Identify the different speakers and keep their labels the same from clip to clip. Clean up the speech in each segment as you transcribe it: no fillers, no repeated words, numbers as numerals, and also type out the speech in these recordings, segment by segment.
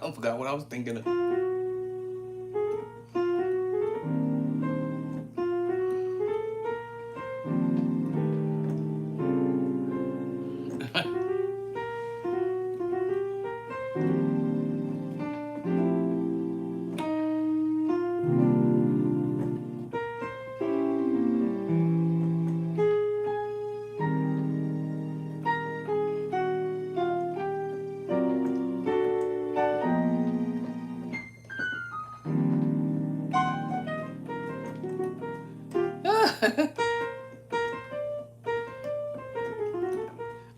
Speaker 1: I forgot what I was thinking of.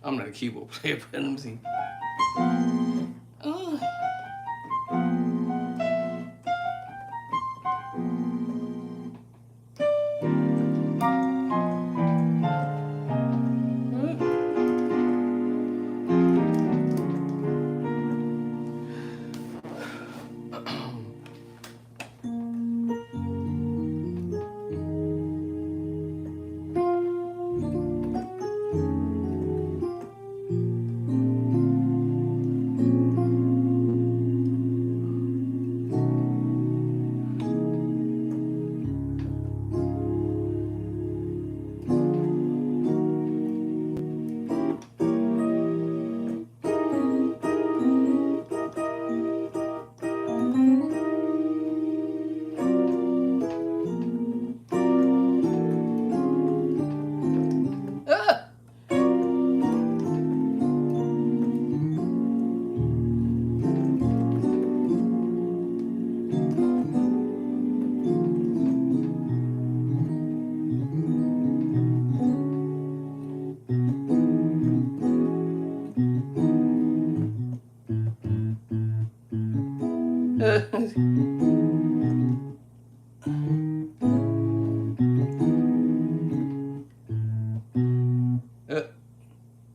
Speaker 1: I'm not a keyboard player, but let me see. Oh. Ah.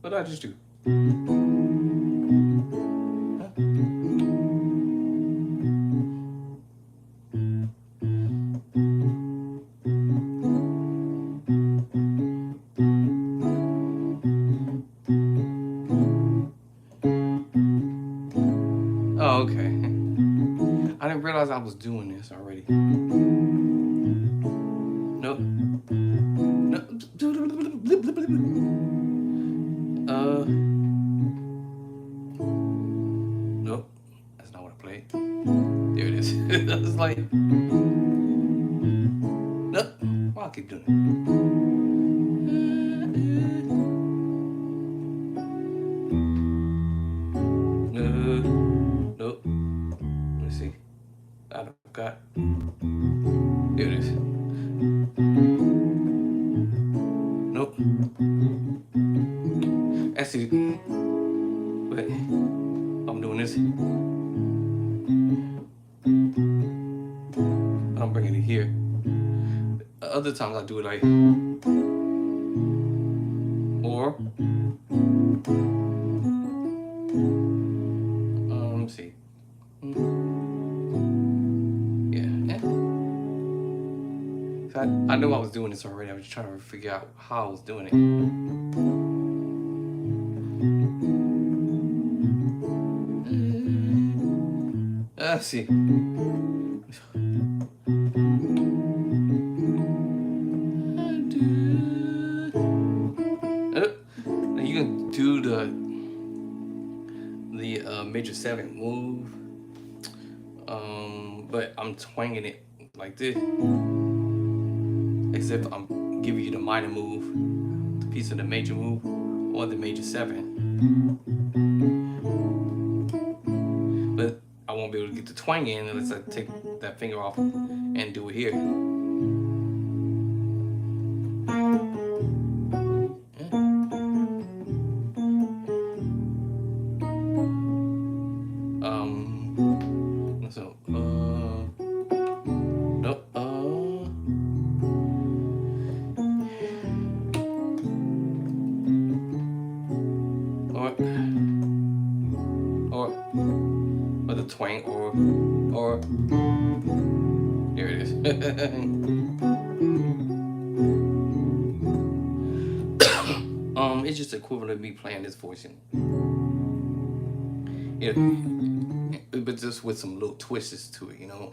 Speaker 1: What did I just do? Oh, okay. I didn't realize I was doing this already. Nope. No. Nope. That's not what I played. There it is. I was like, nope. Why I keep doing it? Nope. Let me see. I got. There it is. Nope. Actually, wait. I'm doing this. I'm bringing it here. Other times I do it like, or let me see. Yeah. So I knew I was doing this already. I was trying to figure out how I was doing it. Let's see. You can do the major 7 move, but I'm twanging it like this. Except I'm giving you the minor move, the piece of the major move, or the major 7. But I won't be able to get the twang in unless I take that finger off and do it here. So, nope, or the twang, or, there it is. It's just equivalent to me playing this voice. Yeah. but just with some little twists to it, you know.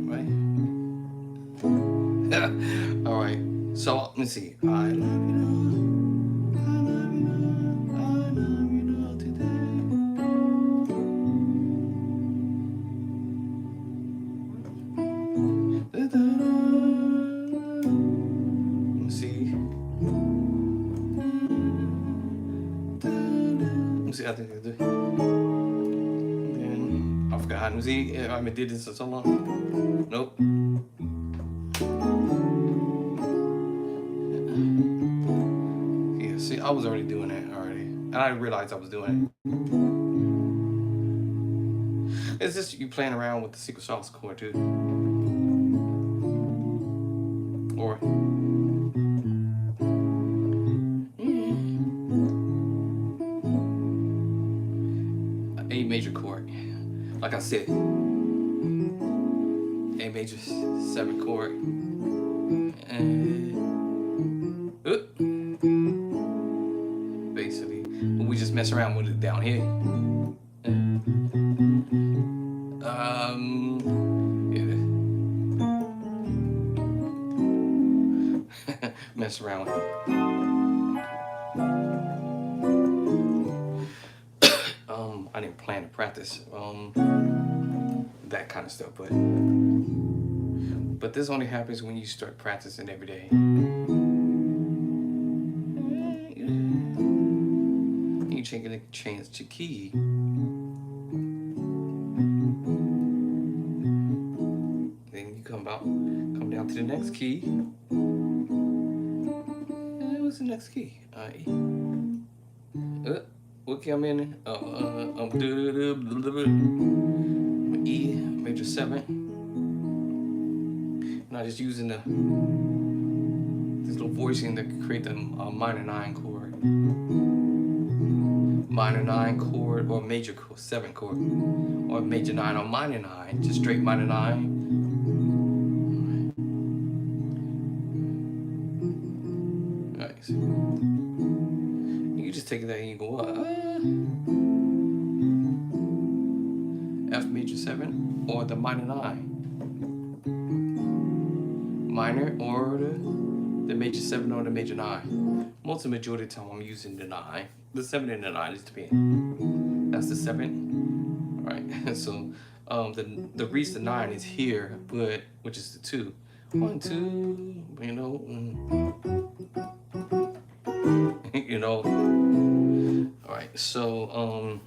Speaker 1: Right. All right. So let me see. I love you, I love you, I love you today. Da-da-da. Let me see. Let me see. I think I do. Then I forgot. Let me see. I haven't did this in so long. Nope. Yeah. See, I was already doing that already, and I realized I was doing it. It's just you playing around with the secret sauce chord too, or. A major chord. Like I said, A major 7 chord. And basically, we just mess around with it down here. Yeah. Mess around with it. I didn't plan to practice that kind of stuff, but this only happens when you start practicing every day. You taking a chance to key. Then you come down to the next key. And what's the next key? E. What key I'm in? E major 7. And I'm just using this little voicing to create the minor 9 chord. Minor 9 chord or major 7 chord. Or major 9 or minor 9. Just straight minor 9. Alright. So you just take that and you go up. F major 7 or the minor 9. Minor or the major 7 or the major 9. Most of the majority of the time I'm using the 9. The 7 and the 9 is depending. That's the 7. Alright, so the reach the 9 is here, but which is the 2. 1, 2, you know. You know. Alright, so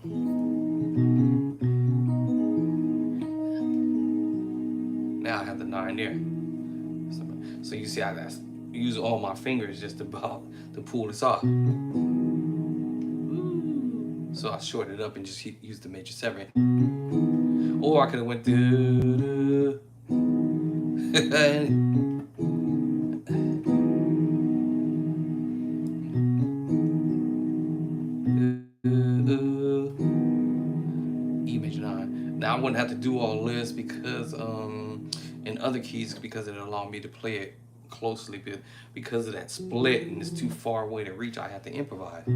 Speaker 1: now I have the 9 there. So you see I use all my fingers just about to pull this off. So I shorted it up and just used the major 7. Or I could have went through. E major 9. Now I wouldn't have to do all this because in other keys, because it allowed me to play it closely, but because of that split and it's too far away to reach, I have to improvise. You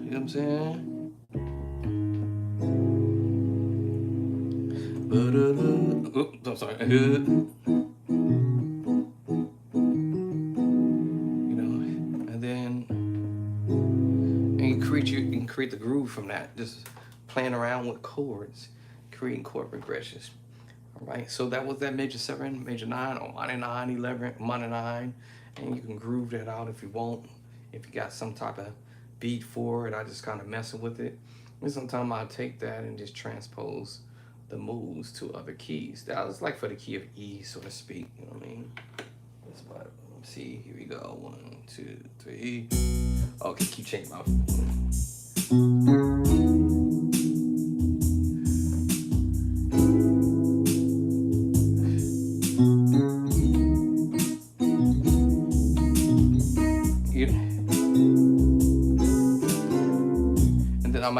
Speaker 1: know what I'm saying? Oops, I'm sorry. You know, and then you can create the groove from that. Just playing around with chords, creating chord progressions. All right, so that was that major 7, major 9, or minor 9, 11, minor 9, and you can groove that out if you want. If you got some type of beat for it, I just kind of messing with it. And sometimes I take that and just transpose the moves to other keys. That was like for the key of E, so to speak. You know what I mean? Let's see. Here we go. 1, 2, 3. Okay, keep changing my.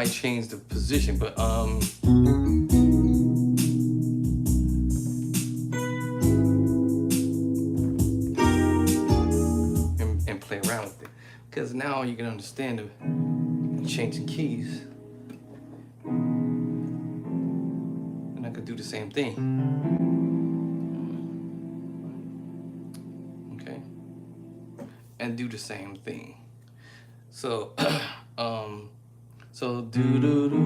Speaker 1: might change the position, but and play around with it, because now you can understand the changing keys, and I could do the same thing. Okay, and do the same thing. So so do do do.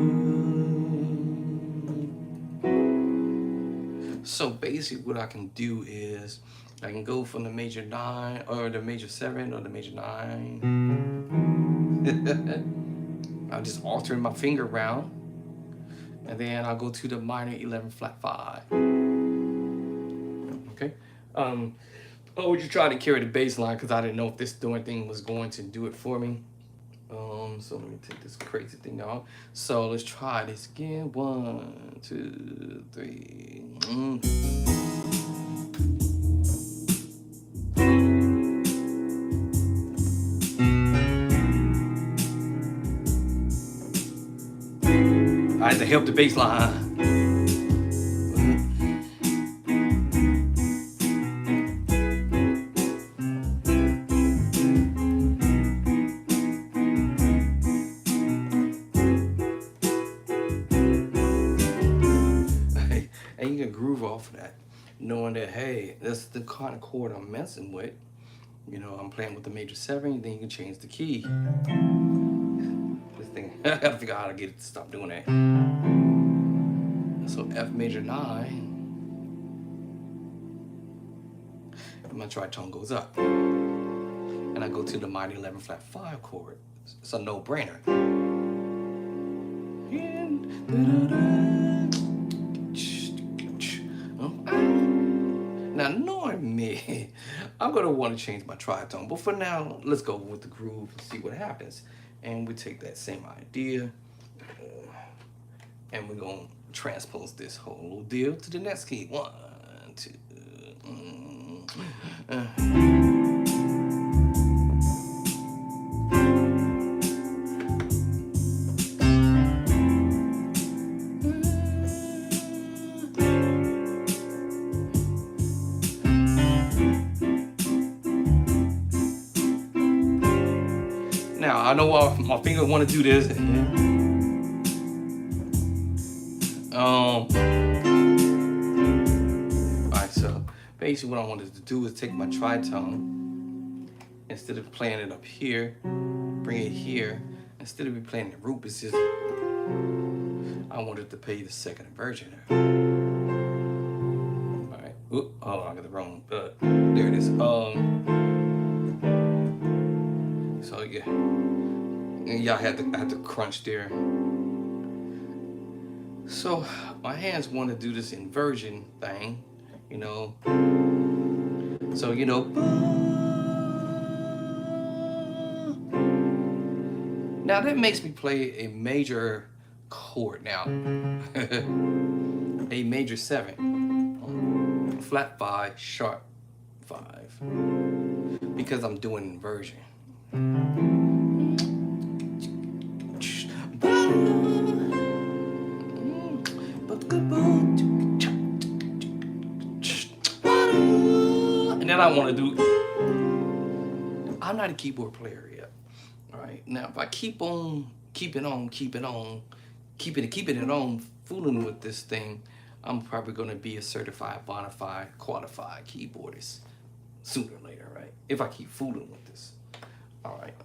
Speaker 1: So basically what I can do is I can go from the major 9 or the major 7 or the major 9. I'll just alter my finger around, and then I'll go to the minor 11 flat 5. Okay. I would just try to carry the bass line because I didn't know if this doing thing was going to do it for me. So let me take this crazy thing off. So let's try this again. 1, 2, 3. I had to help the bass line. And you can groove off of that, knowing that, hey, that's the kind of chord I'm messing with. You know, I'm playing with the major 7, then you can change the key. This thing, I gotta figure out how to get it to stop doing that. So F major 9, and my tritone goes up. And I go to the minor 11 flat 5 chord. It's a no-brainer. Now, knowing me, I'm gonna want to change my tritone, but for now, let's go with the groove and see what happens. And we take that same idea, and we're gonna transpose this whole little deal to the next key. 1, 2. Now, I know my finger want to do this. Alright, so basically what I wanted to do is take my tritone, instead of playing it up here, bring it here. Instead of me playing the root, it's just, I wanted to play the second inversion. Alright, oh, I got the wrong, there it is. So yeah, y'all had to crunch there. So my hands want to do this inversion thing, you know. So you know, now that makes me play a major chord now, a major 7, flat 5, sharp 5, because I'm doing inversion. And then I want to do, I'm not a keyboard player yet. All right, now if I keep it on, fooling with this thing, I'm probably going to be a certified, bona fide, qualified keyboardist sooner or later, right? If I keep fooling with this. All right,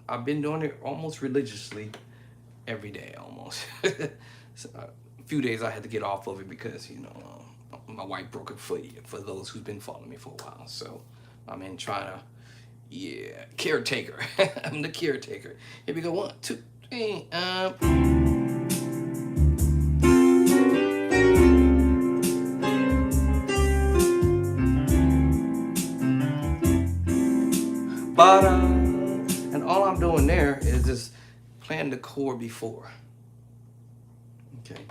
Speaker 1: I've been doing it almost religiously every day, almost. So, a few days I had to get off of it because, you know, my wife broke her foot, for those who've been following me for a while. So I'm in trying to, yeah, caretaker. I'm the caretaker. Here we go, 1, 2, 3, and all I'm doing there is just playing the chord before. Okay,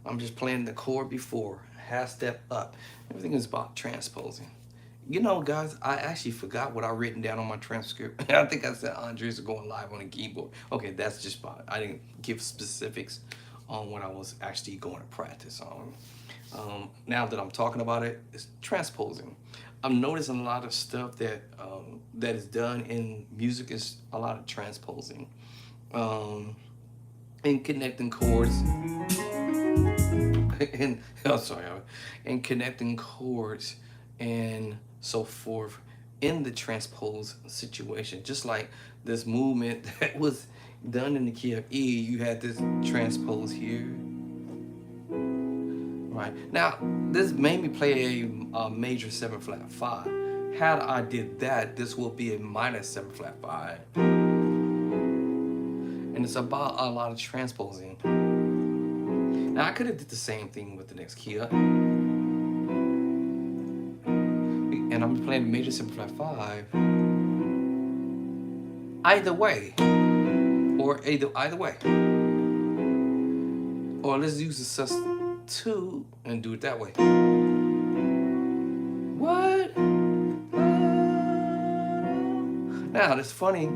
Speaker 1: I'm just playing the chord before, half step up. Everything is about transposing. You know, guys, I actually forgot what I written down on my transcript. I think I said Andres are going live on the keyboard. Okay, that's just fine. I didn't give specifics on what I was actually going to practice on. Now that I'm talking about it, it's transposing. I'm noticing a lot of stuff that is done in music is a lot of transposing, um, and connecting chords, and I'm sorry, and connecting chords and so forth in the transpose situation. Just like this movement that was done in the key of E, you had this transpose here. Right. Now, this made me play a major 7 flat 5. Had I did that, this will be a minor 7 flat 5. And it's about a lot of transposing. Now, I could have did the same thing with the next key up. And I'm playing a major 7 flat 5. Either way. Or either way. Or let's use the sus2 and do it that way. What? Now, it's funny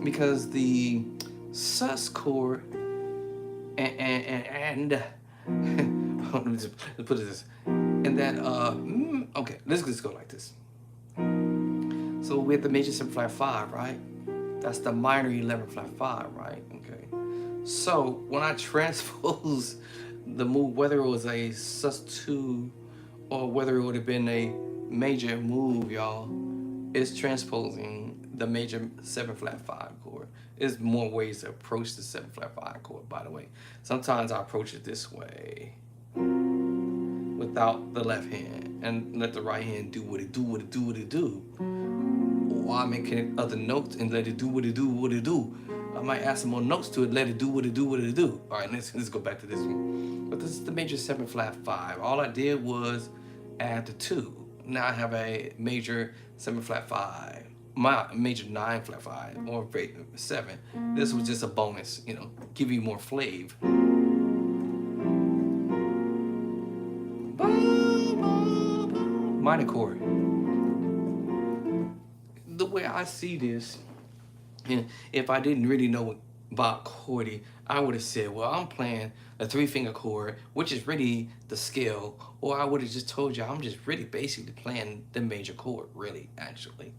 Speaker 1: because the sus chord and let me just put it this, and that okay, let's just go like this. So we have the major 7 flat 5, right? That's the minor 11 flat 5, right? Okay. So when I transpose the move, whether it was a sus2 or whether it would have been a major move, y'all, it's transposing the major 7 flat 5 chord. There's more ways to approach the 7 flat 5 chord, by the way. Sometimes I approach it this way without the left hand and let the right hand do what it do. Or I may connect other notes and let it do what it do. I might add some more notes to it, let it do what it do. All right, let's go back to this one. But this is the major 7 flat 5. All I did was add the 2. Now I have a major 7 flat 5. My major 9 flat 5 or 7. This was just a bonus, you know, give you more flavor. Minor chord. The way I see this, and if I didn't really know about chordy, I would have said, well, I'm playing a 3-finger chord, which is really the scale, or I would have just told you I'm just really basically playing the major chord, really, actually.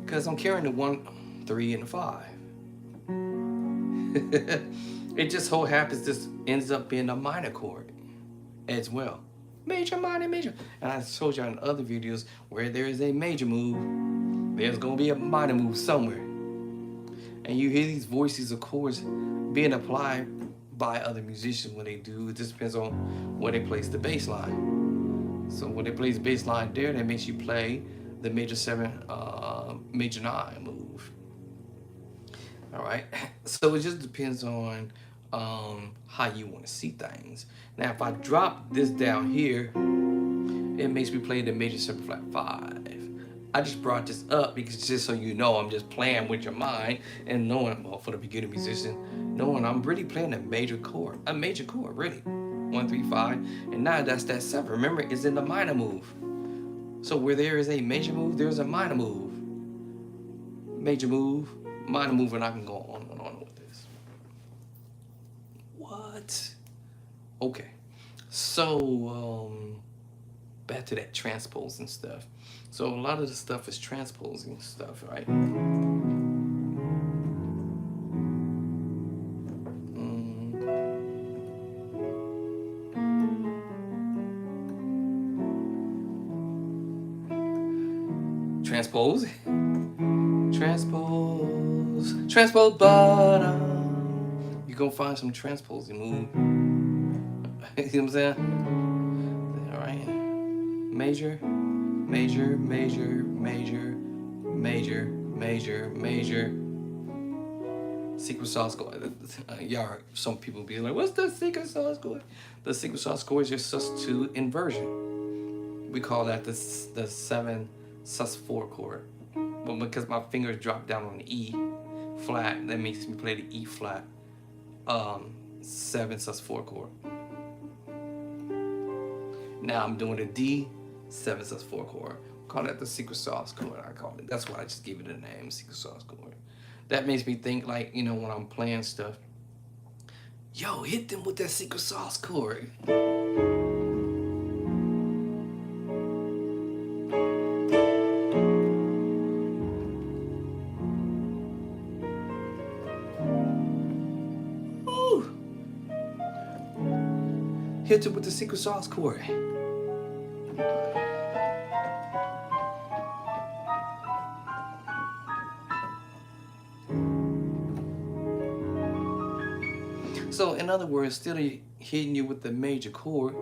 Speaker 1: Because I'm carrying the 1, 3, and the 5. It just so happens this ends up being a minor chord as well. Major, minor, major. And I showed you in other videos where there is a major move, there's going to be a minor move somewhere. And you hear these voices, of course, being applied by other musicians when they do. It just depends on where they place the bass line. So when they place the bass line there, that makes you play the major 7, major 9 move. All right. So it just depends on how you want to see things. Now, if I drop this down here, it makes me play the major 7 flat 5. I just brought this up because just so you know, I'm just playing with your mind and knowing, well, for the beginner musician, knowing I'm really playing a major chord, really. 1, 3, 5, and now that's that 7. Remember, it's in the minor move. So where there is a major move, there's a minor move. Major move, minor move, and I can go on and on with this. What? Okay. So, back to that transposing stuff. So a lot of the stuff is transposing stuff, right? Transpose, bottom. You're gonna find some transposing move. You see what I'm saying? All right. Major, major, major, major, major, major, major. Secret sauce chord. Y'all, some people be like, "What's the secret sauce chord?" The secret sauce chord is your sus2 inversion. We call that the 7 sus4 chord. But because my fingers drop down on the E flat, that makes me play the E flat 7 sus4 chord. Now I'm doing a D 7 sus4 chord. Call that the secret sauce chord. I call it. That's why I just give it a name, secret sauce chord. That makes me think, like, you know, when I'm playing stuff, yo, hit them with that secret sauce chord. Ooh. Hit it with the secret sauce chord. So in other words, instead of hitting you with the major chord,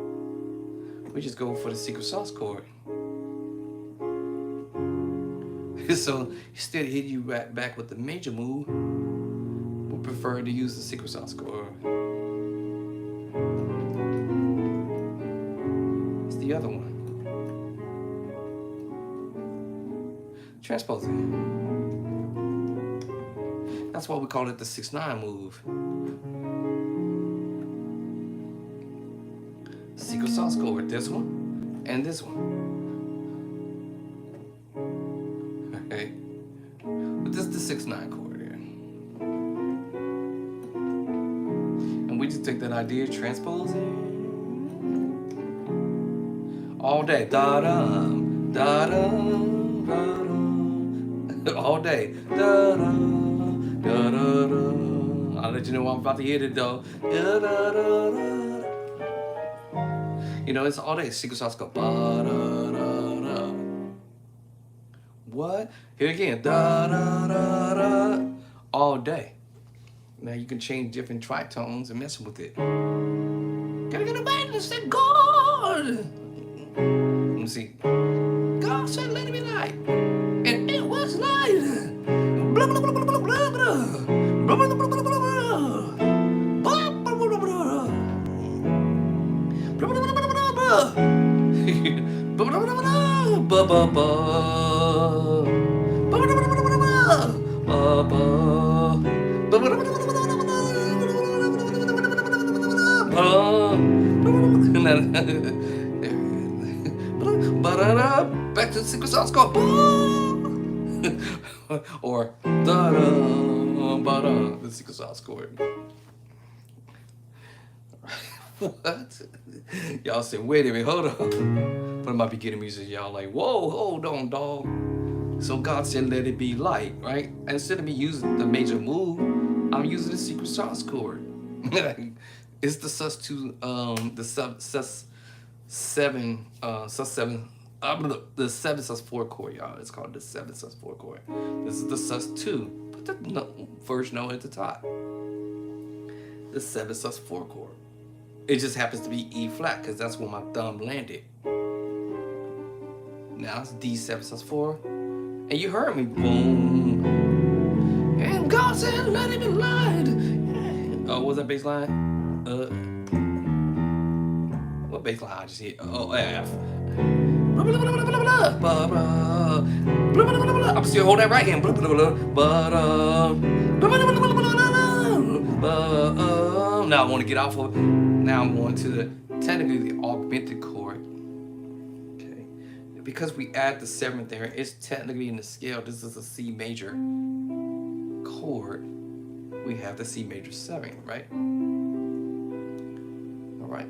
Speaker 1: we just go for the secret sauce chord. So instead of hitting you back with the major move, we prefer to use the secret sauce chord. It's the other one. Transposing. That's why we call it the 6/9 move. Secret sauce chord, this one and this one. Okay, but this is the 6/9 chord here, and we just take that idea, transposing all day, da dum, da dum, da dum, all day, da dum, da da da. I'll let you know I'm about to hit it though. Da da da da. You know, it's all day. Secret sauce go ba da da da. What? Here again, da da da da. All day. Now you can change different tritones and mess with it. Gotta get a band and say God. Let me see. God said, "Let it be light," and it was light. Blah blah blah blah blah blah blah. Blah blah blah blah blah blah. Back to the secret sauce chord. Or the secret sauce chord. What? Y'all said, wait a minute, hold on. But in my beginning music, y'all like, whoa, hold on, dog. So God said, let it be light, right? Instead of me using the major move, I'm using the secret sauce chord. It's the sus2, the sus7, the 7 sus4 chord, y'all. It's called the 7 sus4 chord. This is the sus2. Put the first note at the top. The 7 sus4 chord. It just happens to be E flat because that's where my thumb landed. Now it's D7 sus4. And you heard me, boom. And God said, let it be light. Oh, what was that bass line? What bass line I just hit? Oh, F. I'm still holding that right hand. Now I want to get off of it. Now I'm going to technically the augmented chord. Okay. Because we add the 7th there, it's technically in the scale. This is a C major chord. We have the C major 7, right? All right.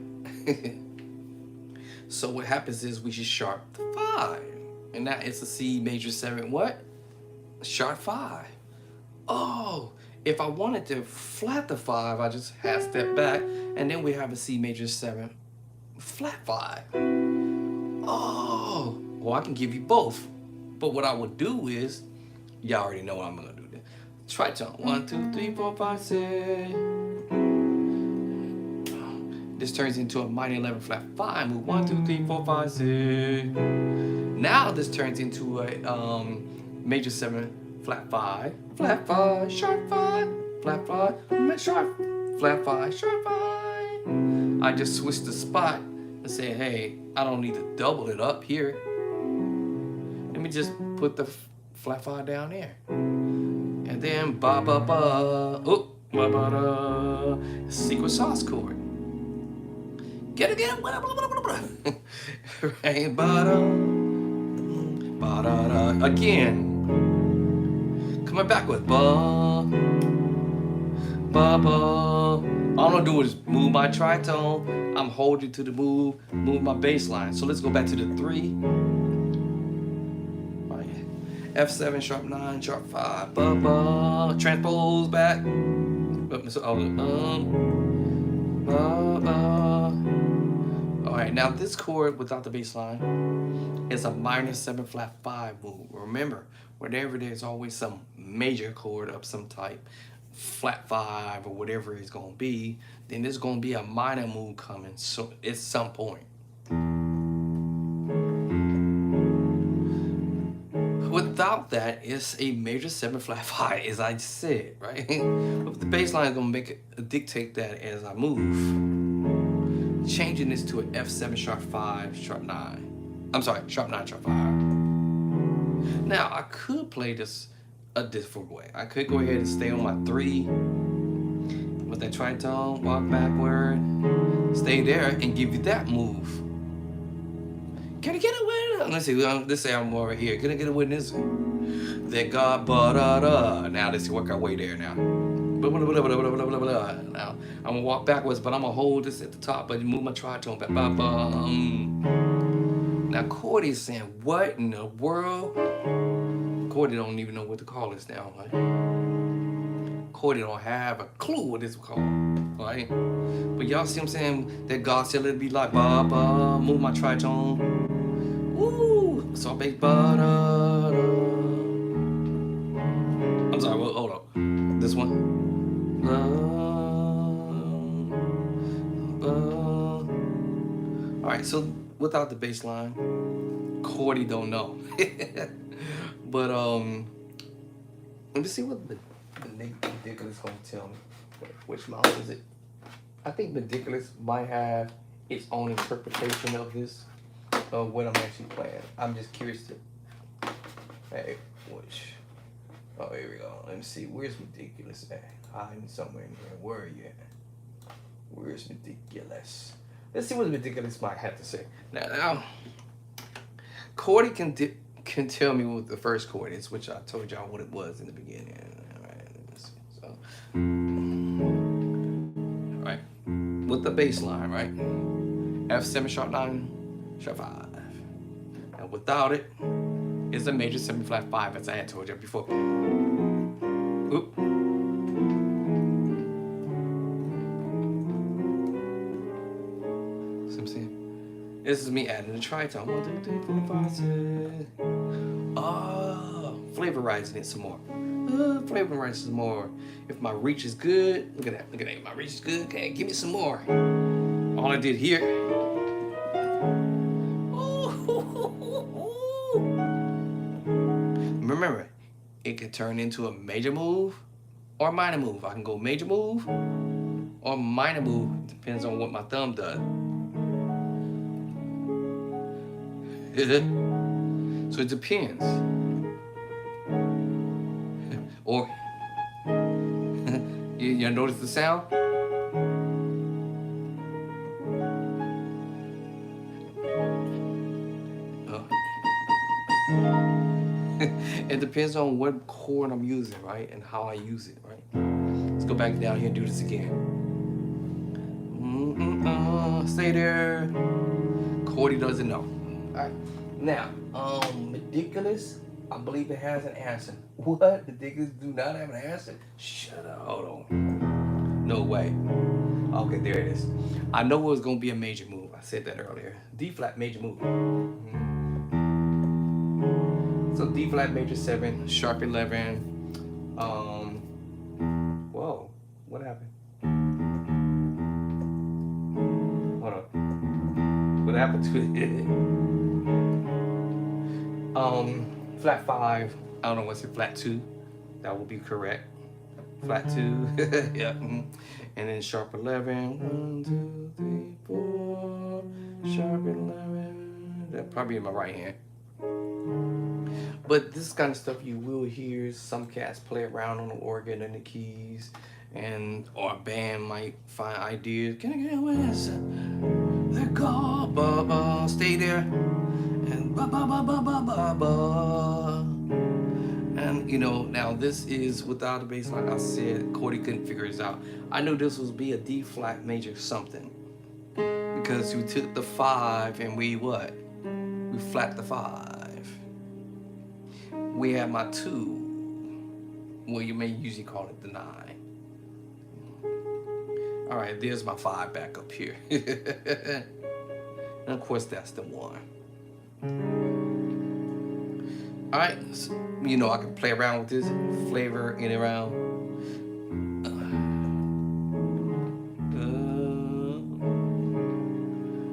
Speaker 1: So what happens is we just sharp the 5. And now it's a C major 7, what? Sharp 5. Oh, if I wanted to flat the 5, I just half step back, and then we have a C major 7, flat 5. Oh, well, I can give you both. But what I would do is, y'all already know what I'm gonna do. Tritone, 1, 2, 3, 4, 5, 6. This turns into a minor 11 flat 5 move. 1, 2, 3, 4, 5, 6. Now this turns into a major 7 flat 5, flat 5, sharp 5, flat 5, sharp, flat 5, sharp 5. I just switched the spot and say, hey, I don't need to double it up here. Let me just put the flat 5 down there. And then ba ba ba. Oh, ba ba da. Secret sauce chord. Get it, get it, blah, blah, blah, blah, blah. Right, ba da, ba da da. Again, coming back with ba, ba ba. All I'm gonna do is move my tritone. I'm holding to the move my bass line. So let's go back to the 3. F7, sharp 9, sharp 5, ba ba. Transpose back. Ba ba. All right, now this chord without the bass line is a minor 7 flat 5 move. Remember, whenever there's always some major chord of some type, flat 5 or whatever it's gonna be, then there's gonna be a minor move coming. So at some point. Without that, it's a major 7 flat 5, as I said, right? But the bass line is gonna dictate that as I move. Changing this to an F7 sharp 5, sharp 9. I'm sorry, sharp 9, sharp 5. Now I could play this a different way. I could go ahead and stay on my 3 with that tritone, walk backward, stay there, and give you that move. Can I get it with? Let's see. Let's say I'm over here. Can I get it with this? Then God, ba da da. Now let's work our way there. Now, now I'm gonna walk backwards, but I'm gonna hold this at the top, but move my tritone back. Now Chord is saying, "What in the world?" Chord don't even know what to call this now. Right? Chord don't have a clue what it's called. Right? But y'all see what I'm saying? That God said it'd be like ba ba. Move my tritone. Woo! So bass ba da da. I'm sorry. Well, hold up. This one. All right. So without the bass line, Chordy don't know. But let me see what the Ridiculous gonna tell me. Which mouth is it? I think Ridiculous might have its own interpretation of this, of what I'm actually playing. I'm just curious to. Hey, which? Oh, here we go. Let me see. Where's Ridiculous at? Hiding somewhere in here. Where are you at? Where's Ridiculous? Let's see what Ridiculous might have to say. Now, Chordy can tell me what the first chord is, which I told y'all what it was in the beginning. All right, let's see. So, all right, with the bass line, right? F7 sharp 9, sharp 5. And without it, it's a major 7 flat 5, as I had told you before. Oop. See what I'm saying? This is me adding a tritone. 1, 2, 3, 4, 5, 6. Oh, flavorizing it some more. Flavorizing some more. If my reach is good, look at that. Look at that. My reach is good. Okay, give me some more. All I did here. Remember, it could turn into a major move or a minor move. I can go major move or minor move. Depends on what my thumb does. So it depends. Or you notice the sound? It depends on what chord I'm using, right? And how I use it, right? Let's go back down here and do this again. Stay there. Chordy doesn't know. Alright. Now, Ridiculous, I believe it has an answer. What? Ridiculous do not have an answer? Shut up. Hold on. No way. Okay, there it is. I know it was going to be a major move. I said that earlier. D flat major move. So D flat major 7, sharp 11. Whoa, what happened? Hold on. What happened to it? Flat 5. I don't know what's it. Flat 2. That would be correct. Flat 2. Yeah. And then sharp 11. 1, 2, 3, 4. Sharp 11. That probably in my right hand. But this kind of stuff you will hear some cats play around on the organ and the keys and or a band might find ideas. Can I get with let go, ba ba, stay there, and ba ba ba ba ba ba ba. And you know, now this is without a bass, like I said, Cordy couldn't figure this out. I knew this was be a D flat major something because we took the 5 and we what? We flat the 5. We had my 2. Well, you may usually call it the 9. All right, there's my 5 back up here. And of course, that's the 1. All right, so, you know, I can play around with this flavor in and around.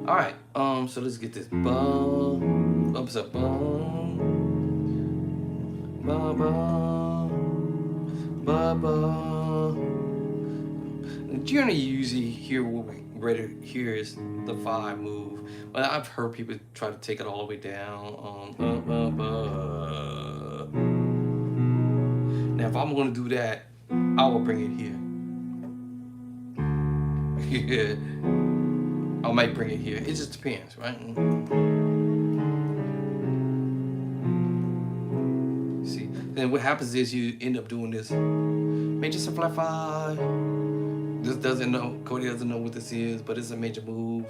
Speaker 1: All right, so let's get this bum, ups up bum, ba ba, ba ba. Generally, you usually hear what we ready here is the 5 move, but I've heard people try to take it all the way down. Now, if I'm going to do that, I will bring it here. I might bring it here. It just depends, right? See, then what happens is you end up doing this major 7 flat 5. This doesn't know, Cody doesn't know what this is, but it's a major move.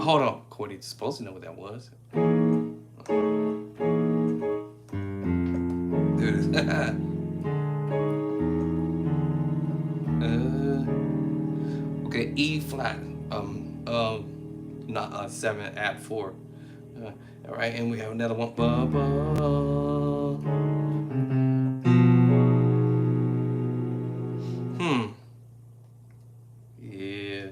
Speaker 1: Hold on, Cody's supposed to know what that was. There it is. Okay, E flat, not 7, add 4. All right, and we have another one. Ba ba. Yeah.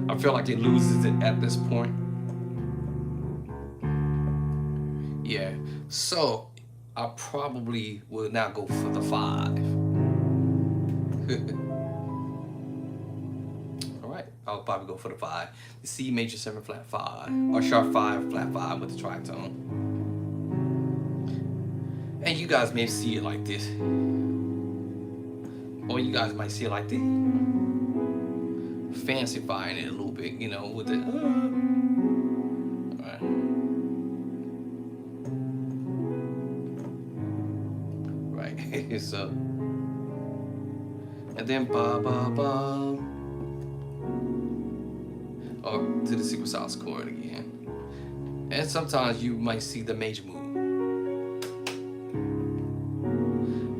Speaker 1: I feel like it loses it at this point. Yeah. So I probably will now go for the 5. All right. I'll probably go for the 5. The C major 7 flat 5 or sharp 5 flat 5 with the tritone. And you guys may see it like this. Or you guys might see it like this. Fancyifying it a little bit, you know, with the all right. Right. So and then ba ba ba, or to the secret sauce chord again. And sometimes you might see the major move.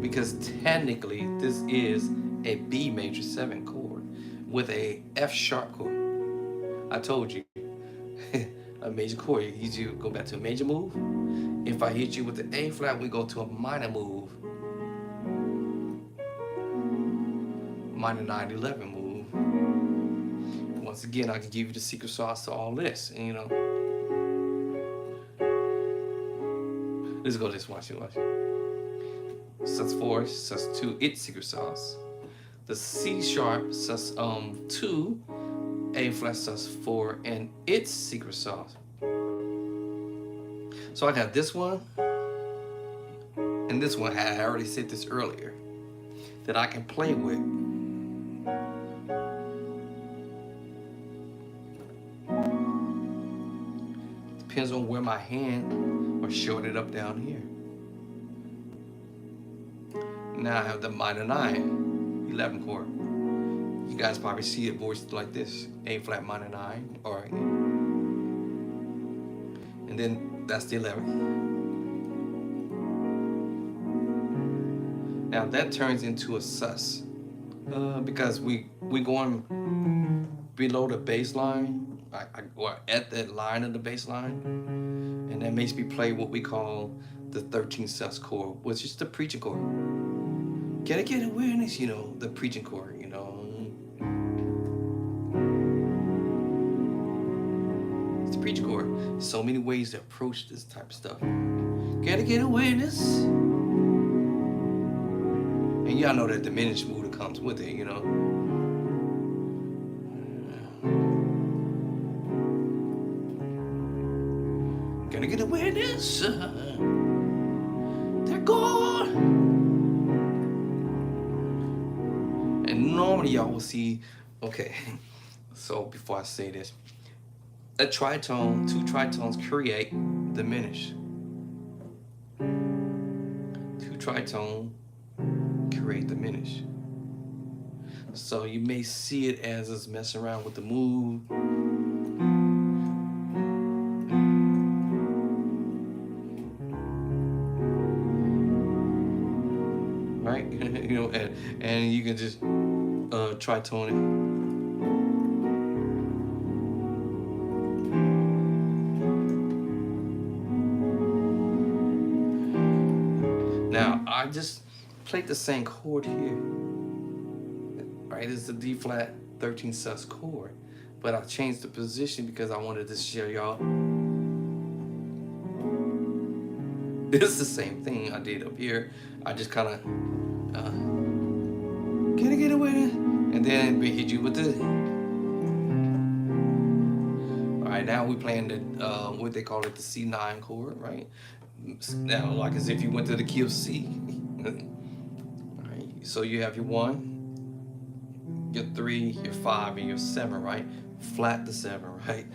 Speaker 1: Because technically this is a B major 7 chord with a F sharp chord. I told you, a major chord, you go back to a major move. If I hit you with the A flat, we go to a minor move. Minor 9, 11 move. Once again, I can give you the secret sauce to all this, and you know. Let's go this, watch. Sus4, sus2, its secret sauce. The C sharp, sus2, A flat sus4, and its secret sauce. So I got this one, and this one. I already said this earlier, that I can play with. Depends on where my hand or short it up down here. Now I have the minor 9, 11 chord. You guys probably see it voiced like this: A flat minor 9, all right. And then that's the 11th. Now that turns into a sus, because we going below the bass line, or at that line of the bass line, and that makes me play what we call the 13th sus chord, which is the preaching chord. Can I get awareness? You know, the preaching chord, you know. It's the preaching chord. So many ways to approach this type of stuff. Can I get awareness? And y'all know that diminished mood that comes with it, you know. Can I get awareness? They're gone. And normally y'all will see, okay, so before I say this, a tritone, two tritones create diminish. Two tritone create diminish. So you may see it as us messing around with the move. Right? You know, and you can just tritone it. Now, I just played the same chord here. Right, it's the D flat 13 sus chord. But I changed the position because I wanted to show y'all. It's the same thing I did up here. I just kind of, can I get away there? And then we hit you with the. All right, now we're playing the, what they call it, the C9 chord, right? Now, like as if you went to the key of C. All right, so you have your 1, your 3, your 5, and your 7, right? Flat the 7, right?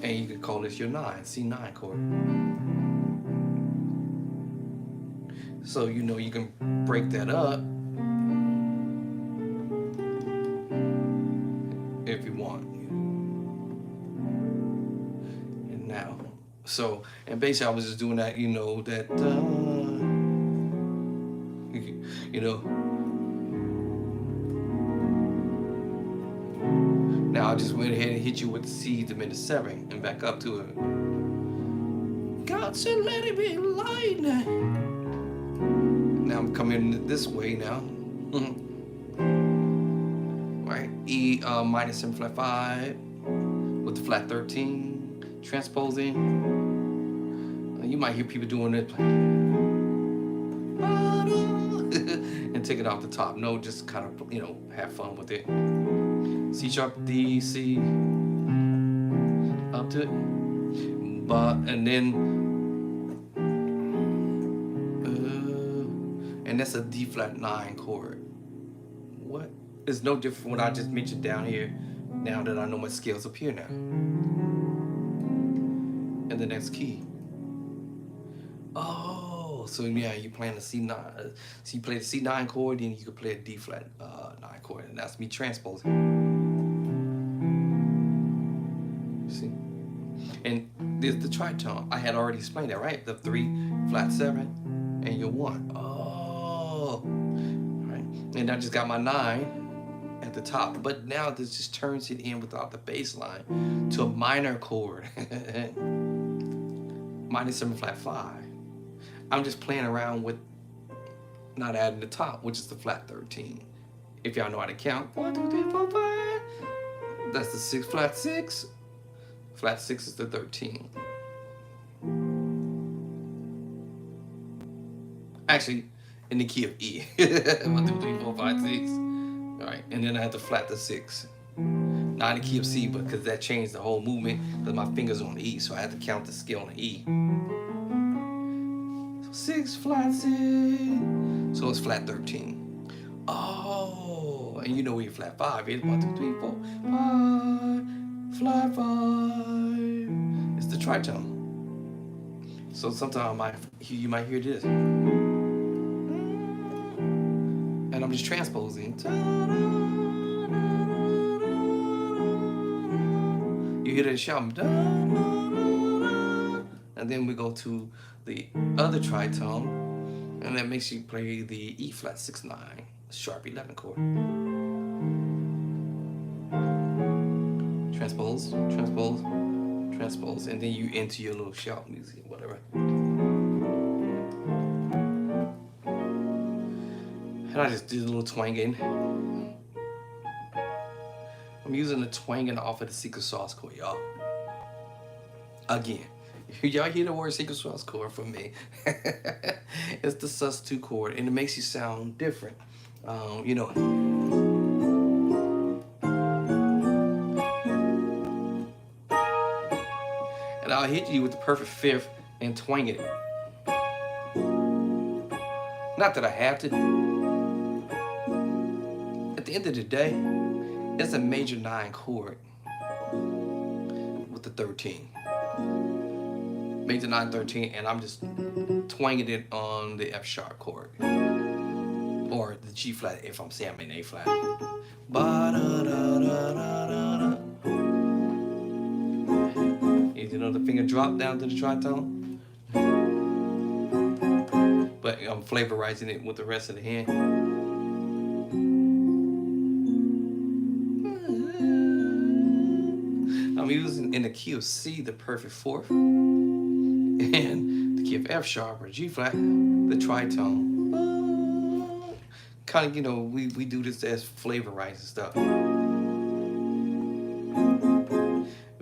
Speaker 1: And you could call this your 9, C9 chord. So you know you can break that up if you want. And now, so, and basically I was just doing that, you know, that, you know. Now I just went ahead and hit you with the C diminished 7 and back up to it. God said let it be light. Now I'm coming this way now. Right, E minor 7 flat 5 with the flat 13, transposing. You might hear people doing it and take it off the top. No, just kind of, you know, have fun with it. C sharp, D, C, up to it. But, and then, and that's a D flat 9 chord. What? It's no different from what I just mentioned down here, now that I know my scales up here now. And the next key. Oh, so yeah, you're playing the C9. So you play the C9 chord, then you can play a D flat 9 chord, and that's me transposing. See? And there's the tritone. I had already explained that, right? The 3 flat 7 and your 1. Oh, right. And I just got my 9 at the top, but now this just turns it in without the bass line to a minor chord. Minor 7 flat 5. I'm just playing around with not adding the top, which is the flat 13. If y'all know how to count, 1, 2, 3, 4, 5. That's the 6 flat 6. Flat 6 is the 13. Actually, in the key of E. 1, 2, 3, 4, 5, 6. All right, and then I have to flat the 6. Not in the key of C, but because that changed the whole movement, because my finger's on the E, so I had to count the scale on the E. So 6 flat 6. So it's flat 13. Oh, and you know where your flat 5 is. 1, 2, 3, 4, 5. Flat 5. It's the tritone. So sometimes you might hear this. And I'm just transposing. You hear that shout. And then we go to the other tritone, and that makes you play the E flat 6 9 sharp 11 chord. Transpose, transpose, transpose, and then you into your little shout music, whatever. And I just did a little twanging. I'm using the twanging off of the secret sauce chord, y'all. Again, y'all hear the word secret sauce chord from me. It's the sus2 chord, and it makes you sound different. You know. And I'll hit you with the perfect fifth and twang it. Not that I have to. At the end of the day, it's a major 9 chord with the 13. Major 9, 13, and I'm just twanging it on the F sharp chord. Or the G flat if I'm saying I'm in A flat. You know the finger drop down to the tritone? But I'm flavorizing it with the rest of the hand. I'm using in the key of C the perfect fourth, and the key of F sharp or G flat, the tritone. Kind of, you know, we do this as flavorizing stuff.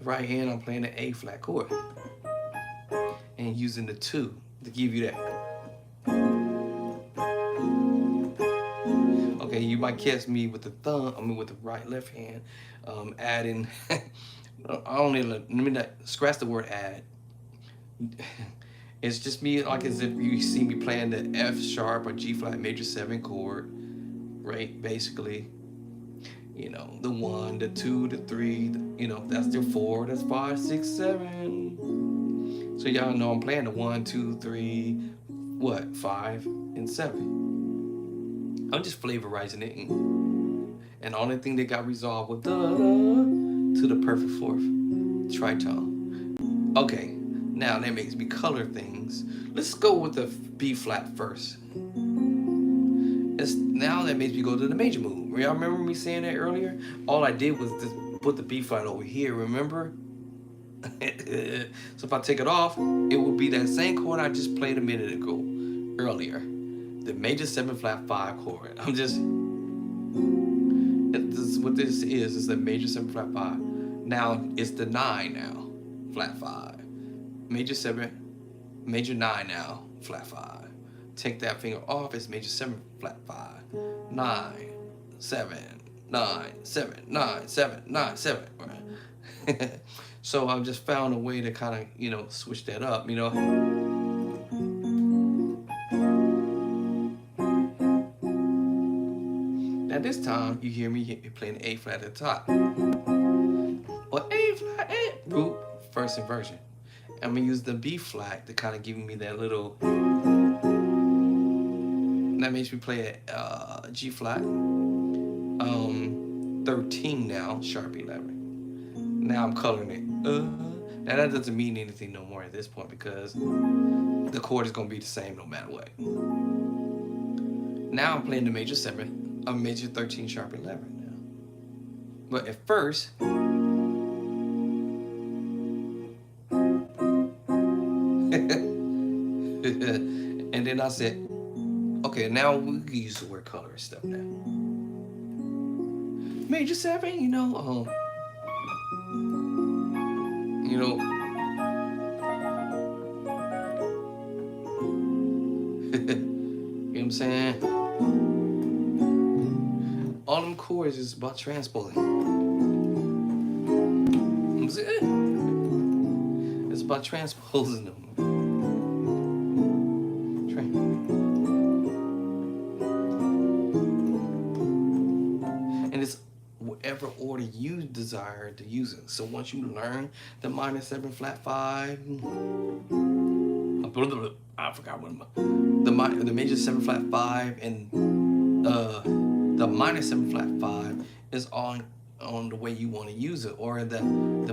Speaker 1: Right hand, I'm playing the A flat chord and using the 2 to give you that. Okay, you might catch me with the with the left hand, adding. I only let me not scratch the word add. It's just me, like as if you see me playing the F sharp or G flat major 7 chord, right? Basically, you know, the 1, the 2, the 3, you know, that's the 4, that's 5, 6, 7. So y'all know I'm playing the 1, 2, 3, what, 5, and 7. I'm just flavorizing it, and the only thing that got resolved was to the perfect fourth tritone. Okay, now that makes me color things. Let's go with the B flat first. Now that makes me go to the major move. Y'all remember me saying that earlier? All I did was just put the B flat over here, remember? So if I take it off, it would be that same chord I just played a minute ago, earlier. The major 7 flat 5 chord. I'm just, what this is the major 7 flat 5. Now it's the 9 now, flat 5. Major 7, major 9 now, flat 5. Take that finger off, it's major 7 flat 5. 9, 7, 9, 7, 9, 7, 9, 7. Right? So I've just found a way to kind of, you know, switch that up, you know. Now this time you hear me playing A flat at the top. Or A flat, A root, first inversion. I'm gonna use the B flat to kind of give me that little. That makes me play a G flat. 13 now, sharp 11. Now I'm coloring it. Now that doesn't mean anything no more at this point because the chord is gonna be the same no matter what. Now I'm playing the major 7, a major 13 sharp 11 now. But at first, and then I said, okay, now we can use the word color and stuff now. Major 7, you know, you know, you know what I'm saying? All them chords is about transposing. It's about transposing them. And it's whatever order you desire to use it. So once you learn the minor 7 flat 5, I forgot what the major 7 flat 5 and the minor 7 flat 5 is on the way you want to use it, or the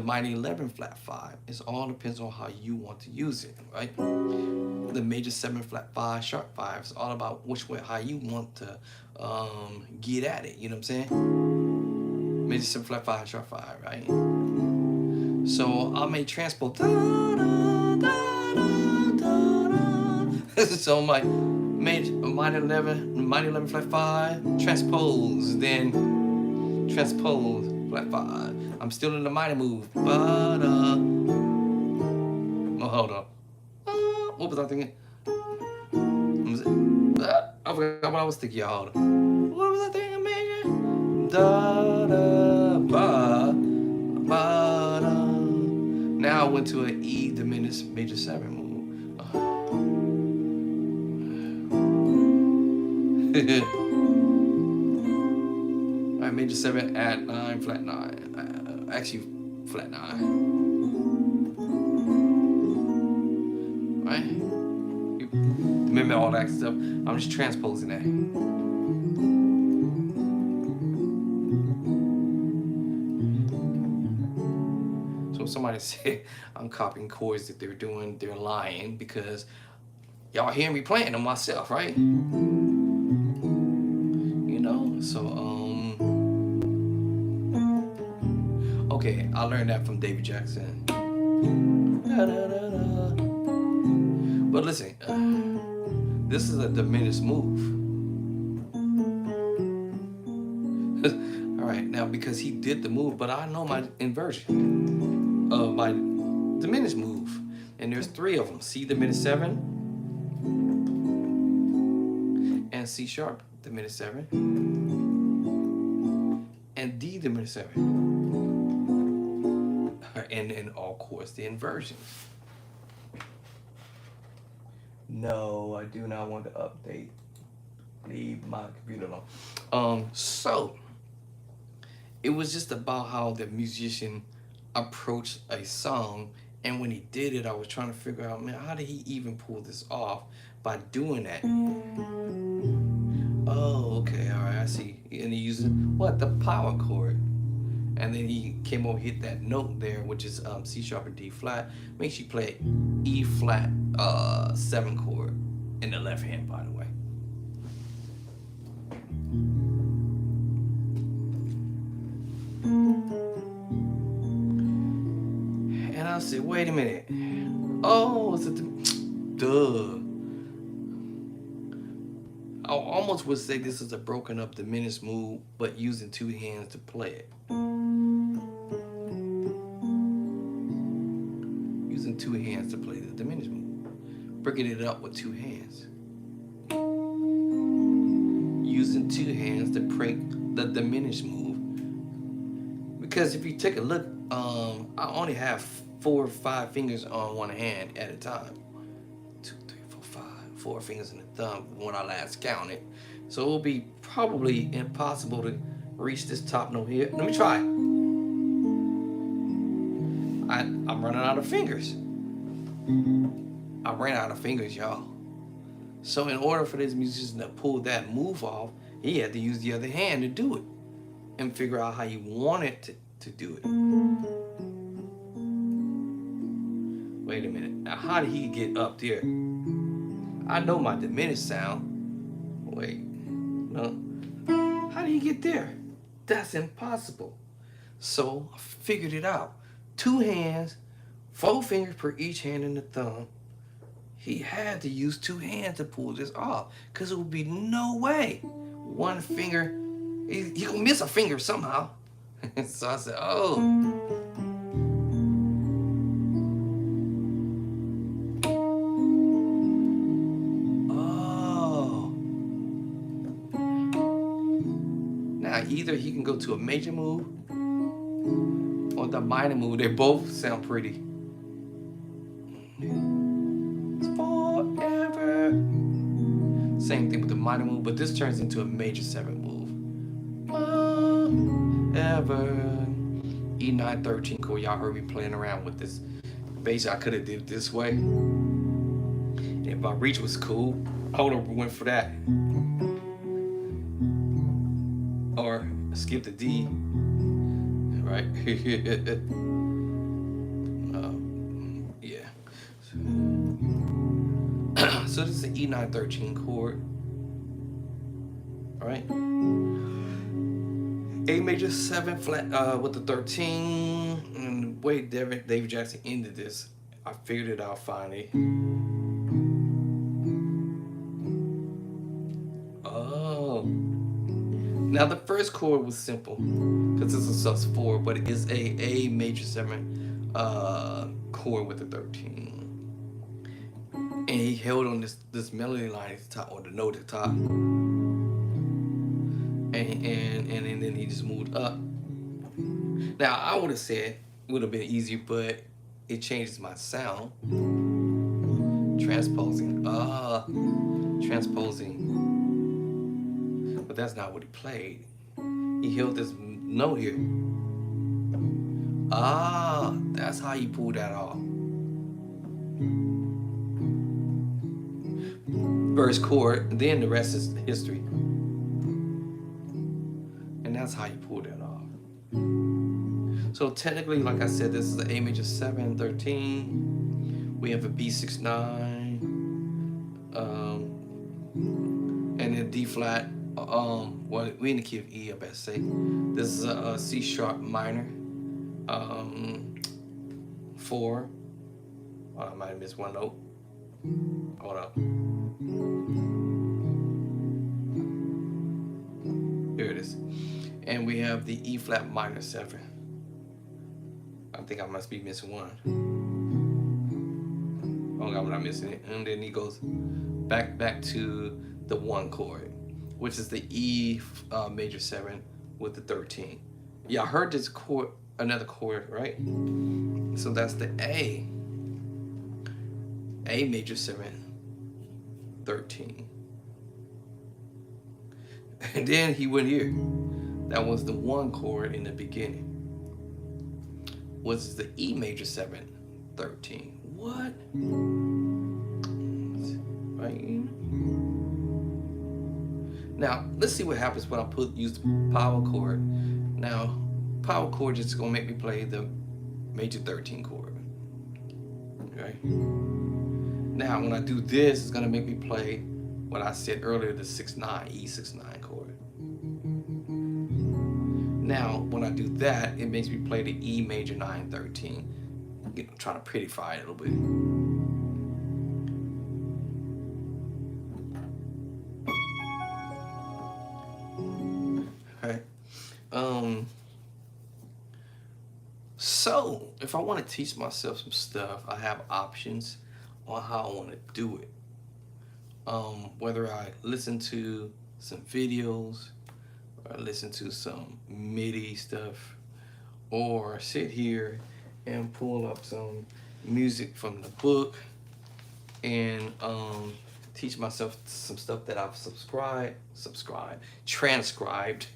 Speaker 1: minor 11 flat 5. It all depends on how you want to use it, right? The major 7 flat 5 sharp 5 is all about which way, how you want to get at it. You know what I'm saying? Major 7 flat 5 sharp 5, right? So I may transpose. So my minor 11 flat 5 transpose, then transpose flat 5. I'm still in the minor move, but oh, hold on. What was I thinking? I forgot what I was thinking, y'all. What was I thinking, major? Da da ba ba da. Now I went to an E diminished major 7 move. Right, major 7, add 9, flat 9. Actually, flat 9. Right? You remember all that stuff? I'm just transposing that. So somebody said I'm copying chords that they're doing, they're lying, because y'all hear me playing them myself, right? You know, so okay, I learned that from David Jackson. Da, da, da, da. But listen, this is a diminished move. All right, now because he did the move, but I know my inversion of my diminished move, and there's 3 of them: C diminished 7, and C sharp diminished 7, and D diminished 7, and then of course the inversions. No, I do not want to update. Leave my computer alone. So it was just about how the musician approached a song, and when he did it, I was trying to figure out, man, how did he even pull this off by doing that? Oh, okay, all right, I see. And he used what, the power chord, and then he came over, hit that note there, which is C sharp and D flat. Makes you play E flat 7 chord in the left hand, by the way. And I said, wait a minute. Oh, it's a duh. I almost would say this is a broken up diminished move, but using 2 hands to play it. Using 2 hands to play the diminished move. Breaking it up with 2 hands. Using 2 hands to break the diminished move. Because if you take a look, I only have 4 or 5 fingers on one hand at a time. 2, 3, 4, 5. 4 fingers in the thumb when I last counted. So it will be probably impossible to reach this top note here. Let me try. I'm running out of fingers. I ran out of fingers, y'all. So in order for this musician to pull that move off, he had to use the other hand to do it and figure out how he wanted to do it. Wait a minute. Now, how did he get up there? I know my diminished sound. Wait. No. How did he get there? That's impossible. So I figured it out. 2 hands, 4 fingers per each hand in the thumb. He had to use 2 hands to pull this off, because it would be no way 1 finger, he gonna miss a finger somehow. So I said, oh. Now either he can go to a major move or the minor move. They both sound pretty. It's forever. Same thing with the minor move, but this turns into a major 7 move. Forever. E9 13 chord. Y'all heard me playing around with this bass. I could have did it this way. If my reach was cool, I would have went for that. Or skip the D, right? Yeah. So this is an E9 13 chord. All right. A major 7 flat with the 13. And the way David Jackson ended this, I figured it out finally. Oh. Now the first chord was simple because this is a sus4, but it is a major 7 chord with the 13. And he held on this melody line at the top, or the note at the top. And then he just moved up. Now I would have said it would have been easier, but it changes my sound. Transposing. Transposing. But that's not what he played. He held this note here. Ah, that's how you pull that off. First chord, then the rest is history. And that's how you pull that off. So technically, like I said, this is an A major 7, 13. We have a B6, 9. And then D flat. Well, we in the key of E, I better say. This is a C sharp minor. 4. Oh, I might have missed one note. Hold up. Here it is. And we have the E flat minor 7. I think I must be missing one. Oh God, I'm not missing it. And then he goes back to the 1 chord, which is the E major 7 with the 13. Yeah, I heard this chord, another chord, right? So that's the A major 7, 13. And then he went here. That was the 1 chord in the beginning. Was the E major 7, 13. What? Right. Now let's see what happens when I use the power chord. Now, power chord is gonna make me play the major 13 chord. Okay. Now when I do this, it's gonna make me play what I said earlier, the 6/9, E6/9 chord. Now when I do that, it makes me play the E major 9, 13. I'm trying to prettify it a little bit. All right. So if I want to teach myself some stuff, I have options on how I want to do it. Whether I listen to some videos, or I listen to some MIDI stuff, or sit here and pull up some music from the book and teach myself some stuff that I've transcribed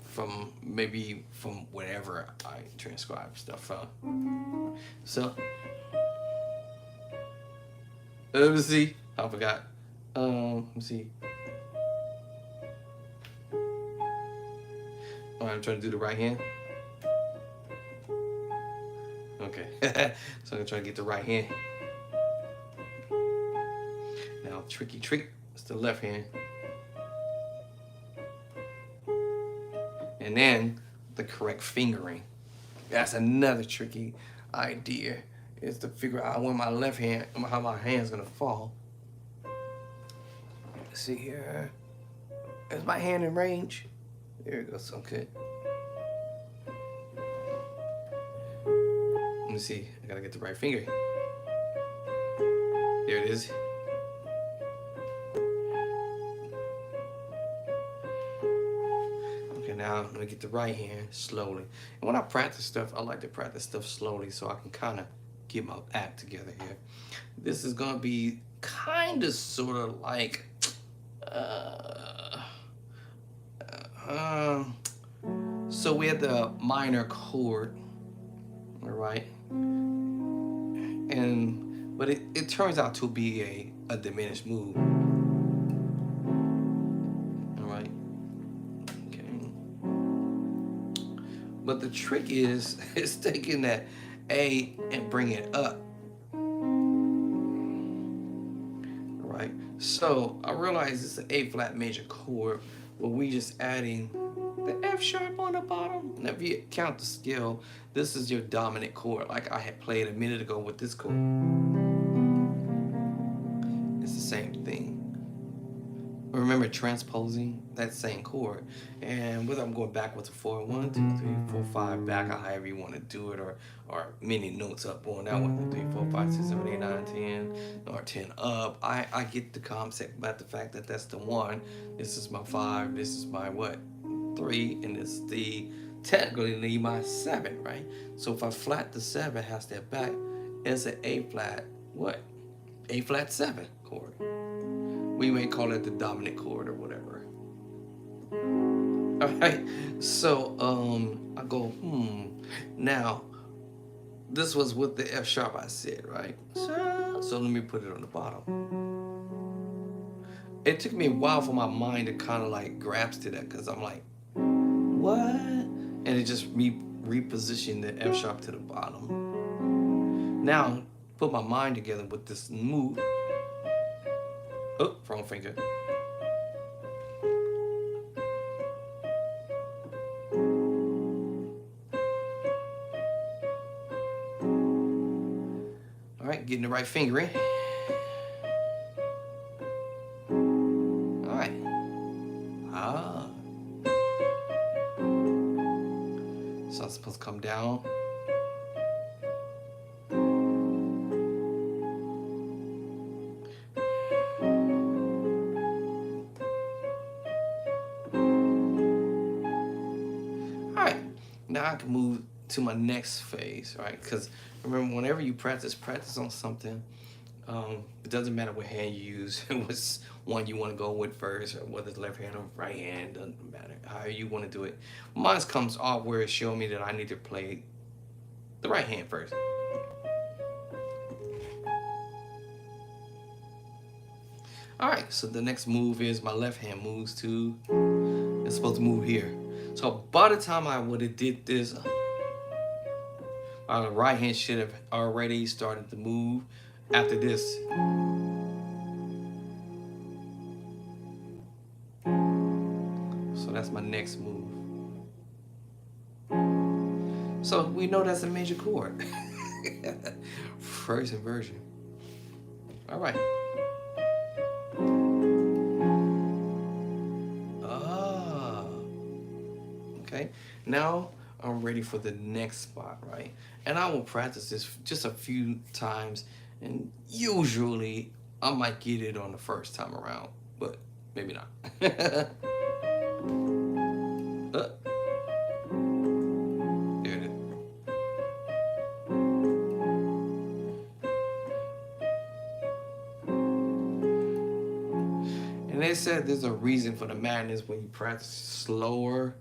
Speaker 1: from wherever I transcribe stuff from. So let me see. I forgot. Let me see. Oh, I'm trying to do the right hand. Okay. So I'm gonna try to get the right hand. Now, tricky trick is the left hand. And then the correct fingering. That's another tricky idea, is to figure out when my left hand, how my hand's gonna fall. Let's see here. Is my hand in range? There it goes. Okay. Let me see. I gotta get the right finger. There it is. Okay, now I'm gonna get the right hand slowly. And when I practice stuff, I like to practice stuff slowly so I can kind of get my act together here. This is gonna be kind of sort of like so we had the minor chord, all right, but it turns out to be a diminished move, all right, okay. But the trick is taking that A and bringing it up, all right. So I realize it's an A flat major chord, but we just adding the F sharp on the bottom. Now if you count the scale, this is your dominant chord, like I had played a minute ago with this chord. It's the same thing. Remember transposing that same chord, and whether I'm going backwards or forward, 1, 2, 3, 4, 5 back, or however you want to do it, or many notes up on that 1, 2, 3, 4, 5, 6, 7, 8, 9, 10, or 10 up. I get the concept about the fact that that's the 1. This is my 5. This is my what? 3, and it's the technically my 7, right? So if I flat the 7, half step back, it's an A flat what? A flat 7 chord. We may call it the dominant chord or whatever. All right. So I go, Now, this was with the F sharp I said, right? So let me put it on the bottom. It took me a while for my mind to kind of like grasp to that because I'm like, what? And it just repositioned the F sharp to the bottom. Now, put my mind together with this move. Oh, wrong finger. All right, getting the right finger in. All right. Ah. So I'm supposed to come down. All right. Now I can move to my next phase, right? Because remember, whenever you practice on something, it doesn't matter what hand you use, what's one you want to go with first, or whether it's left hand or right hand, doesn't matter. However you want to do it. Mine comes off where it's showing me that I need to play the right hand first. All right, so the next move is my left hand moves to, it's supposed to move here. So by the time I would have did this, the right hand should have already started to move after this. So that's my next move. So we know that's a major chord. First inversion. All right. Ah. Okay. Now I'm ready for the next spot, right? And I will practice this just a few times, and usually I might get it on the first time around, but maybe not. uh, there it is. And they said there's a reason for the madness. When you practice slower,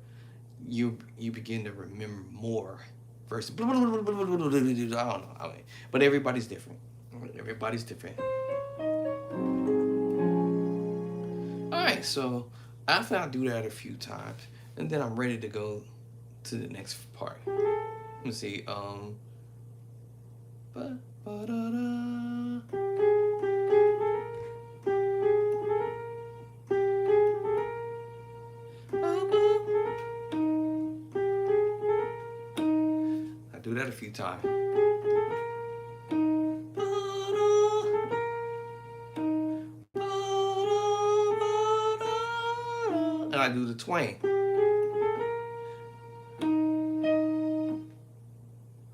Speaker 1: you begin to remember more. Versus, I don't know. But everybody's different. Everybody's different. All right, so after I do that a few times, and then I'm ready to go to the next part. Let me see. Ba-ba-da-da. I do that a few times. And I do the twang.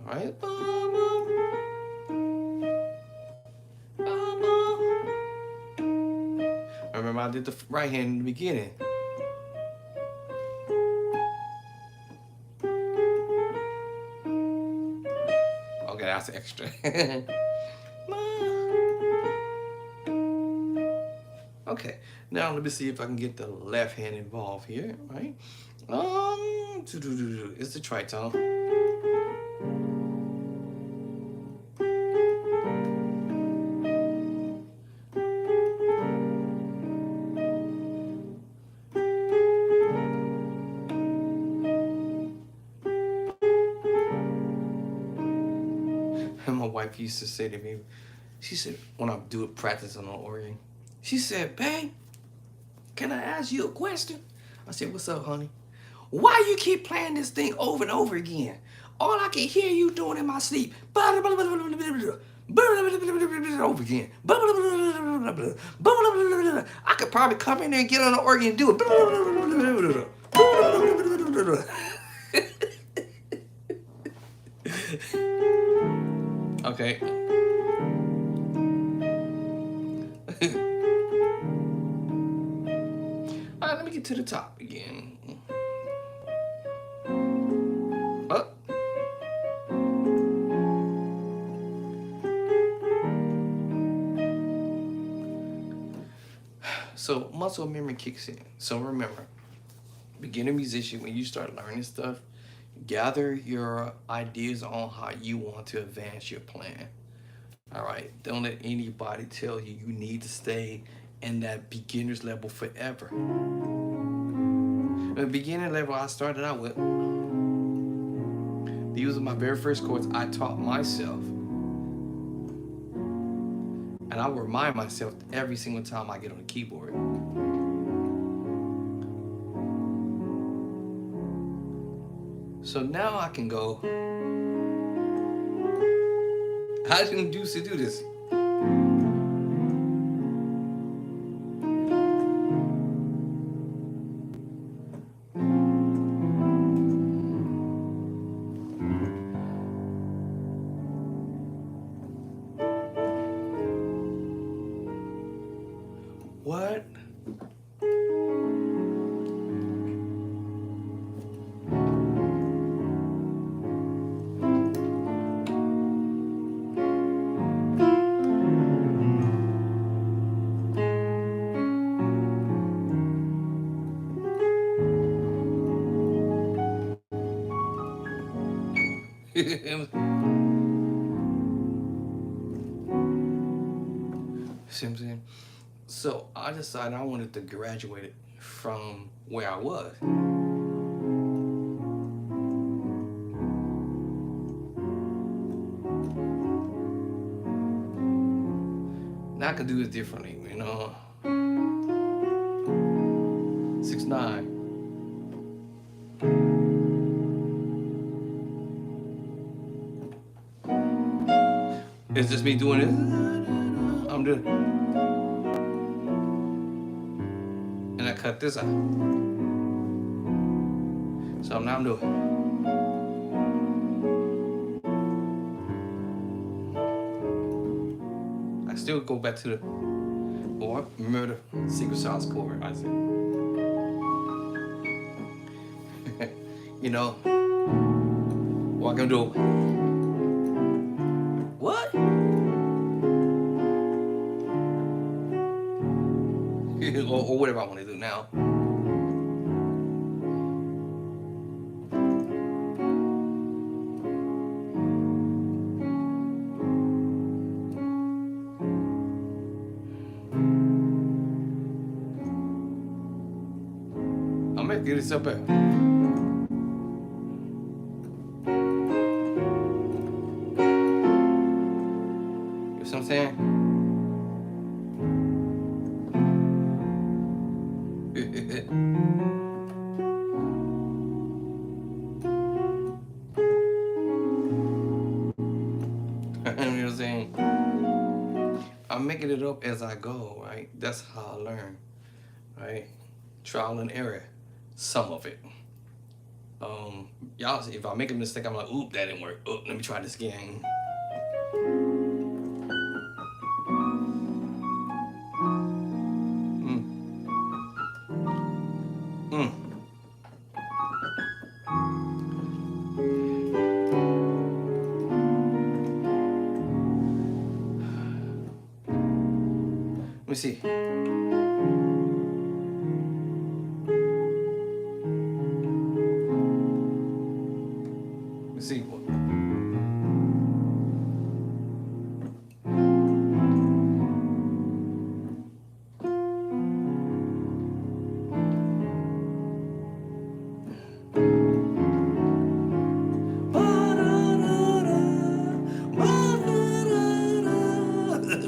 Speaker 1: All right. Remember, I did the right hand in the beginning. Okay, that's extra. Okay, now let me see if I can get the left hand involved here, right? It's the tritone. And my wife used to say to me, she said, when I do practice on the organ, she said, "Babe, can I ask you a question?" I said, "What's up, honey?" "Why you keep playing this thing over and over again? All I can hear you doing in my sleep. Over again. I could probably come in there and get on the organ and do it." Okay. All right, let me get to the top again. Up. So muscle memory kicks in. So remember, beginner musician, when you start learning stuff, gather your ideas on how you want to advance your plan. All right. Don't let anybody tell you you need to stay in that beginner's level forever. The beginner level I started out with, these were my very first chords I taught myself. And I will remind myself every single time I get on the keyboard. So now I can go. How did you choose to do this? What? See what I'm saying? So I decided I wanted to graduate from where I was. Now I can do it differently, 6/9. It's just me doing it. I'm doing it. And I cut this out. So now I'm doing. I still go back to the, or remember the secret sauce chord I said. What I can do. What? or whatever I want to do now. I'm gonna get this up there. You see what I'm saying? You know what I'm saying? I'm making it up as I go, right? That's how I learn, right? Trial and error, some of it. Y'all see, if I make a mistake, I'm like, oop, that didn't work. Oop, let me try this again. Let me see. Let's see.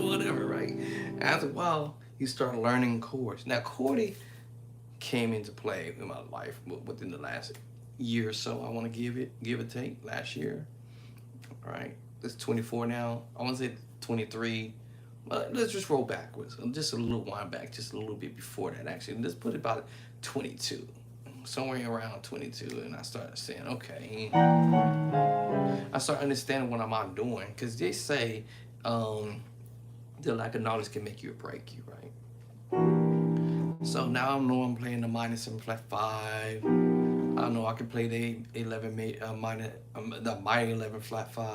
Speaker 1: Whatever, right? After a while, you start learning chords. Now, chording came into play in my life within the last year or so. I want to give or take. Last year, all right. It's 24 now. I want to say 23. But let's just roll backwards. Just a little wind back, just a little bit before that, actually. Let's put it about 22. Somewhere around 22. And I started saying, okay. I start understanding what I'm doing. Because they say the lack of knowledge can make you or break you, right? So now I know I'm playing the minor 7 flat 5. I know I can play the 11 minor, the minor 11 flat 5.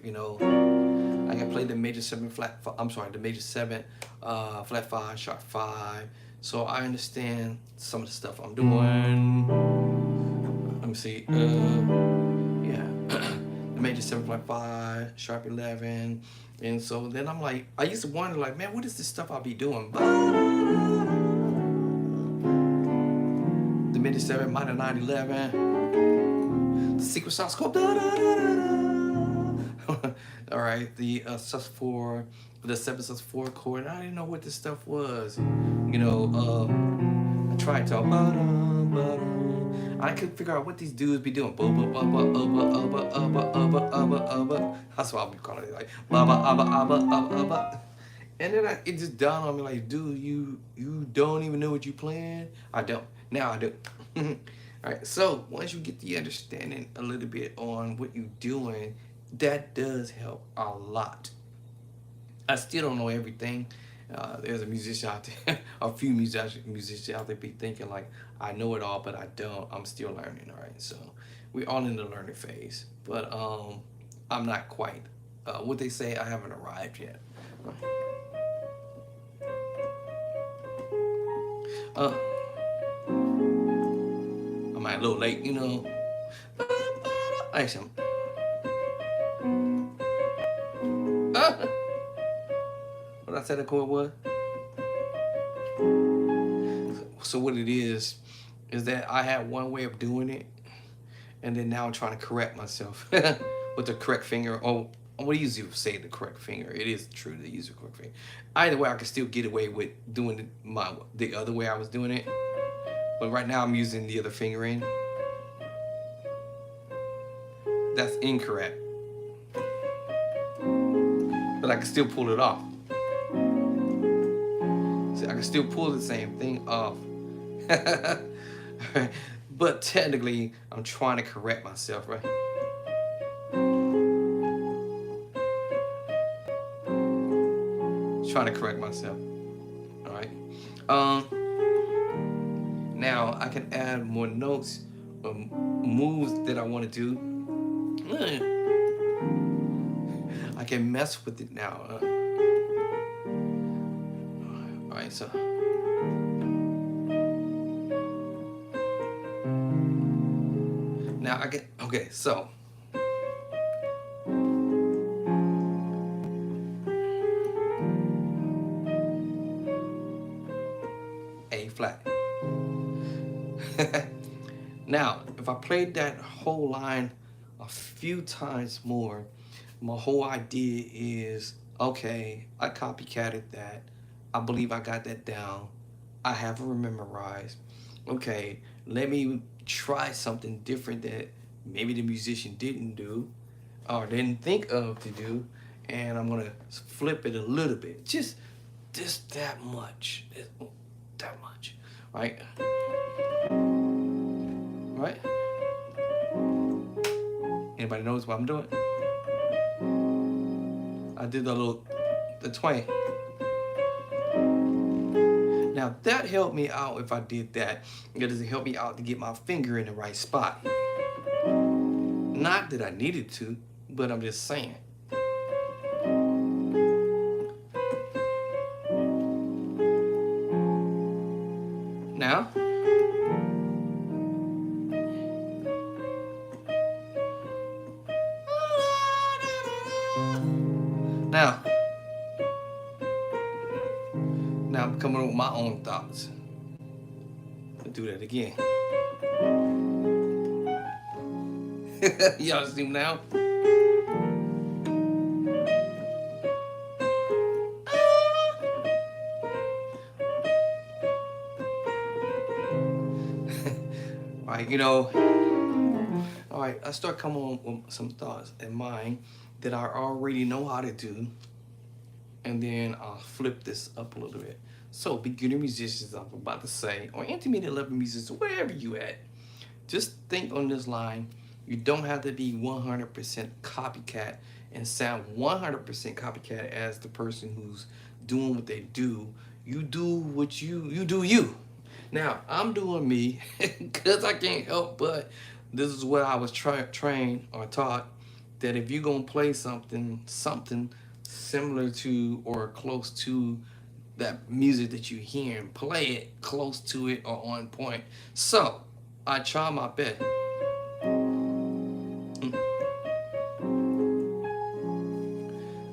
Speaker 1: I can play the major 7 flat. The major 7 flat 5 sharp 5. so I understand some of the stuff I'm doing. Let me see. Yeah, the major 7.5, sharp 11, and so then I'm like, I used to wonder, like, man, what is this stuff I'll be doing? The major 7, minor 9, 11, the secret sauce chord. All right, the sus4, the 7 sus4 chord. I didn't know what this stuff was. You know, I tried to. I couldn't figure out what these dudes be doing. That's what I'll be calling it. Like, and then it just dawned on me, like, dude, you don't even know what you playing. I don't. Now I do. All right. So once you get the understanding a little bit on what you're doing, that does help a lot. I still don't know everything. There's a musician out there, a few musicians out there be thinking like I know it all, but I don't. I'm still learning. All right, so we're all in the learning phase, but I'm not quite. What they say, I haven't arrived yet. Uh, I'm a little late, you know. Actually, what I said the chord was. So what it is that I had one way of doing it, and then now I'm trying to correct myself with the correct finger. Oh, what do you say the correct finger? It is true to use the correct finger. Either way, I can still get away with doing the other way I was doing it. But right now I'm using the other fingering. That's incorrect. But I can still pull it off. See, I can still pull the same thing off. But technically, I'm trying to correct myself, right? Trying to correct myself. All right. Now I can add more notes, moves that I want to do. I can mess with it now. All right, so. Now I get, okay, so. A flat. Now, if I played that whole line a few times more, my whole idea is, okay, I copycatted that. I believe I got that down. I have it memorized. Okay, let me try something different that maybe the musician didn't do or didn't think of to do, and I'm gonna flip it a little bit, just that much, that much, right? Right? Anybody knows what I'm doing? I did the twang. Now that helped me out if I did that. It doesn't help me out to get my finger in the right spot. Not that I needed to, but I'm just saying. Now. Now I'm coming up with my own thoughts. I'll do that again. Y'all see now? Right, you know. All right, I start coming on with some thoughts in mind that I already know how to do, and then I'll flip this up a little bit. So, beginner musicians, I'm about to say, or intermediate level musicians, wherever you at, just think on this line. You don't have to be 100% copycat and sound 100% copycat as the person who's doing what they do. You do what you do you. Now, I'm doing me because I can't help but this is what I was trained or taught, that if you're going to play something similar to or close to that music that you hear and play it close to it or on point. So I try my best.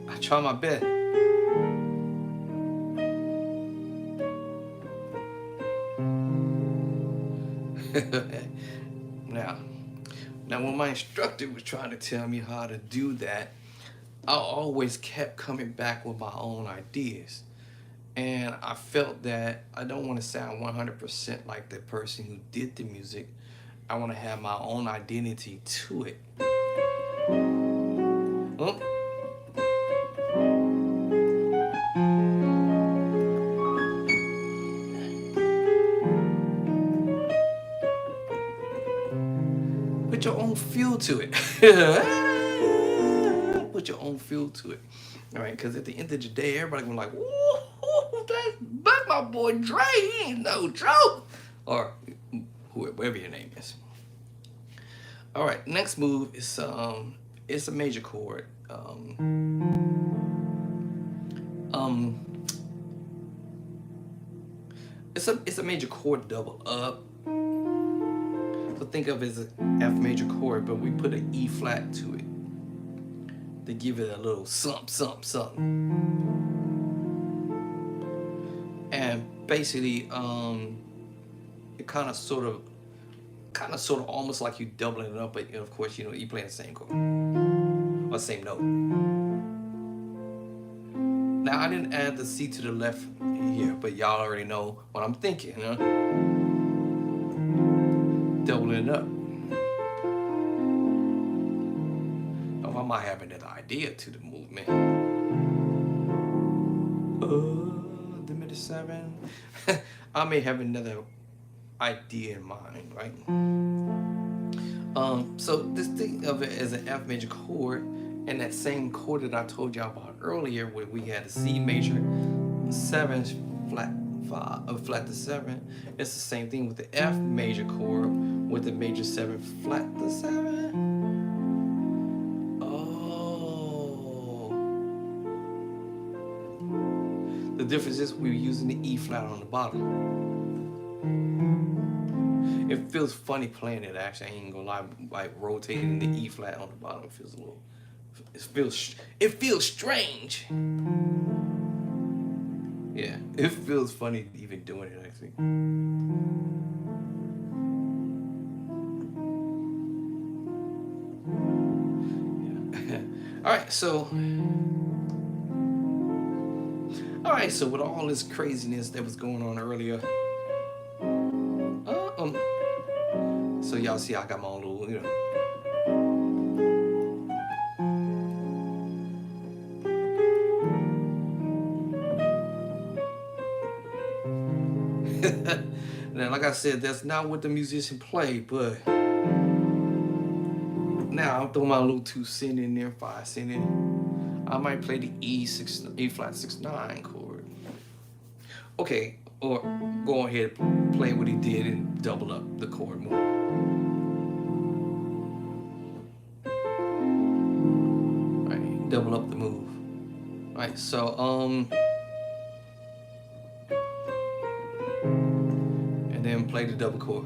Speaker 1: I try my best. now, now when my instructor was trying to tell me how to do that, I always kept coming back with my own ideas. And I felt that I don't want to sound 100% like the person who did the music. I want to have my own identity to it. Oh. Put your own feel to it. Put your own feel to it. All right, because at the end of the day, everybody gonna be like, "Whoa, that's my boy Dre. He ain't no joke," or whoever your name is. All right, next move is it's a major chord. It's a major chord double up. So think of it as an F major chord, but we put an E flat to it to give it a little something, something, something. And basically, it kind of sort of almost like you doubling it up, but of course, you playing the same chord or same note. Now I didn't add the C to the left here, but y'all already know what I'm thinking, huh? Doubling it up. Oh, I might have another idea to the movement. The minute 7. I may have another idea in mind, right? So just think of it as an F major chord, and that same chord that I told y'all about earlier, where we had a C major 7 flat 5 flat to 7. It's the same thing with the F major chord with the major 7 flat to 7. Oh, the difference is we're using the E flat on the bottom. It feels funny playing it. Actually, I ain't gonna lie. Like rotating the E flat on the bottom feels a little. It feels strange. Yeah, it feels funny even doing it. Actually. Yeah. All right. So with all this craziness that was going on earlier. So y'all see, I got my own little, Now, like I said, that's not what the musician played, but now I'll throw my little 2 cent in there, 5 cent in. I might play the E flat 6/9 chord. Okay, or go ahead and play what he did and double up the chord more. Right, double up the move. Right, so and then play the double chord.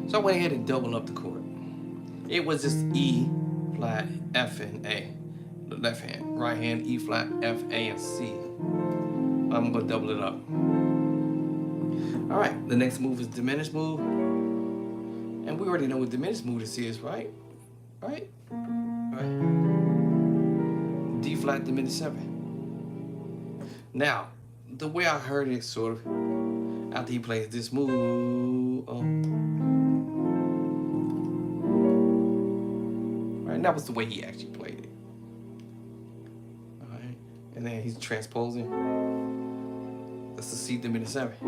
Speaker 1: So I went ahead and doubled up the chord. It was just E flat F and A. The left hand, right hand, E flat, F, A, and C. I'm gonna double it up. All right, the next move is diminished move. And we already know what diminished move this is, right? Right? Right. D flat diminished 7. Now, the way I heard it sort of, after he plays this move, right, that was the way he actually played it. Alright, and then he's transposing. That's the C diminished 7.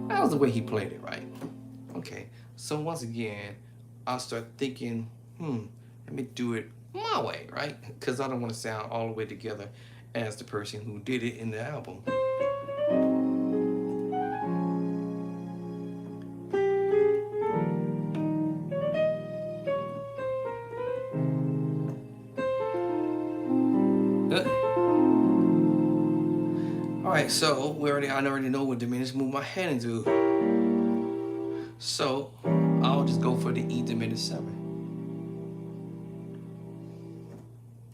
Speaker 1: That was the way he played it, right? Okay, so once again, I'll start thinking, let me do it my way, right? Because I don't want to sound all the way together as the person who did it in the album. right, so I already know what diminished move my hand into. So I'll just go for the E diminished 7.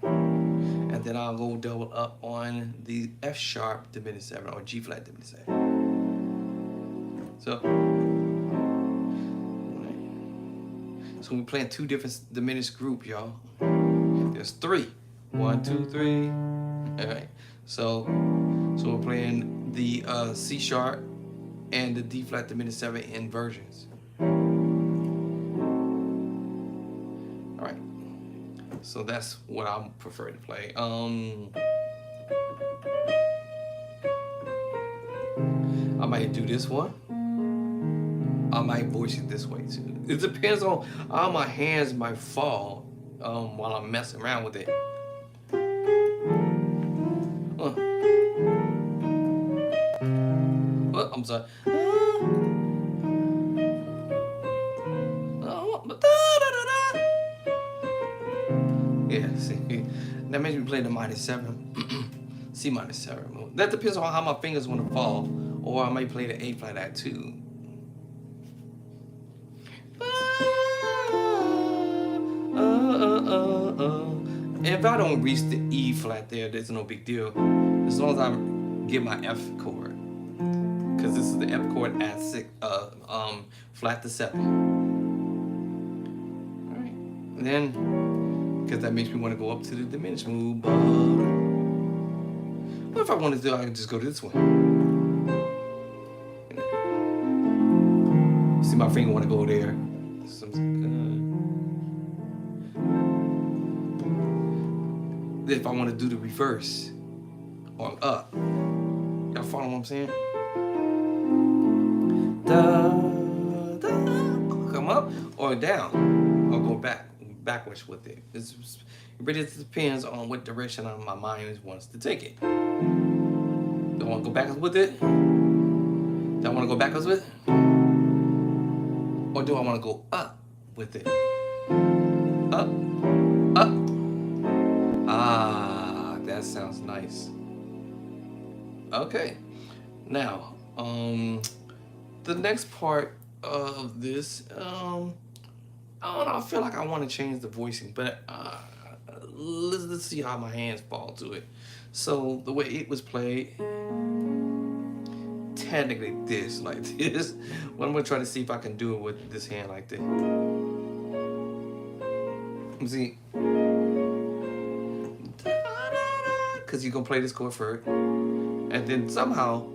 Speaker 1: And then I'll go double up on the F sharp diminished 7 or G flat diminished 7. So we're playing two different diminished groups, y'all. There's 3. 1, 2, 3. Alright. So we're playing the C sharp and the D flat diminished 7 inversions. Alright. So that's what I prefer to play. I might do this one. I might voice it this way too. It depends on how my hands might fall while I'm messing around with it. I'm sorry. Yeah, see, that makes me play the minor 7, C minor 7 move. That depends on how my fingers want to fall, or I might play the A flat at 2. If I don't reach the E flat there, there's no big deal, as long as I get my F chord, because this is the F chord at 6, flat to 7. All right, and then because that makes me want to go up to the diminished move. But if I wanted to, I could just go to this one. See, my finger want to go there. If I want to do the reverse or up, y'all follow what I'm saying? Come up or down, or go backwards with it. It really depends on what direction my mind wants to take it. Do I want to go backwards with it? Do I want to go backwards with it? Or do I want to go up with it? Up, up. Ah, that sounds nice. Okay, now the next part of this, I don't know, I feel like I want to change the voicing, but let's see how my hands fall to it. So the way it was played, technically this, like this, but I'm gonna try to see if I can do it with this hand like this. See, because you're gonna play this chord first, and then somehow,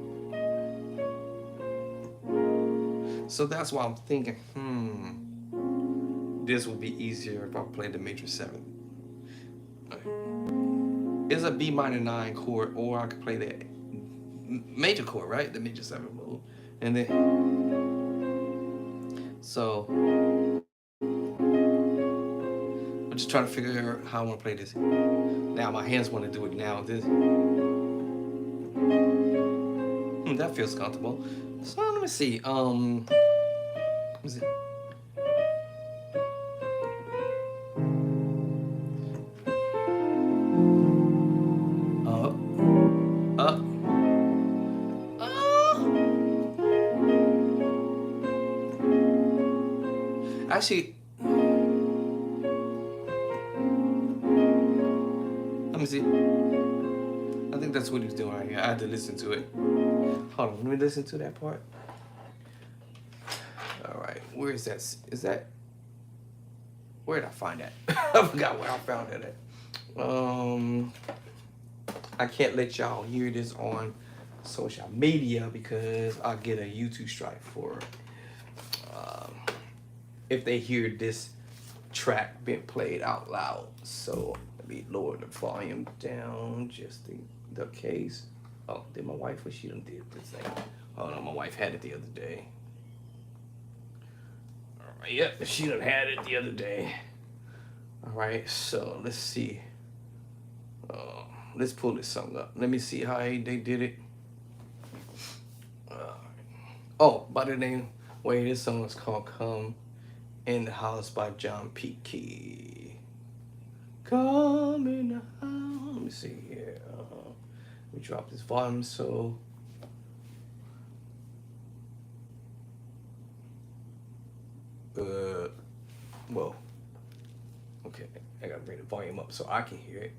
Speaker 1: so that's why I'm thinking, this would be easier if I played the major 7. It's a B minor 9 chord, or I could play the major chord, right? The major 7 move, and then so I'm just trying to figure out how I want to play this. Now my hands want to do it now. This that feels comfortable. So let me see. Let me see. Actually, let me see. I think that's what he was doing right here. I had to listen to it. Hold on, let me listen to that part. All right, where is that? Is that? Where did I find that? I forgot where I found it at. I can't let y'all hear this on social media because I'll get a YouTube strike for if they hear this track being played out loud. So let me lower the volume down just in the case. Oh, did my wife, or she done did this thing? Oh no, my wife had it the other day. All right, yep, she done had it the other day. All right, so let's see. Let's pull this song up. Let me see how they did it. By the name, wait, this song is called Come in the House by John Peaky. Come in the house. Let me see here. Let me drop this volume so Well, okay, I gotta bring the volume up so I can hear it.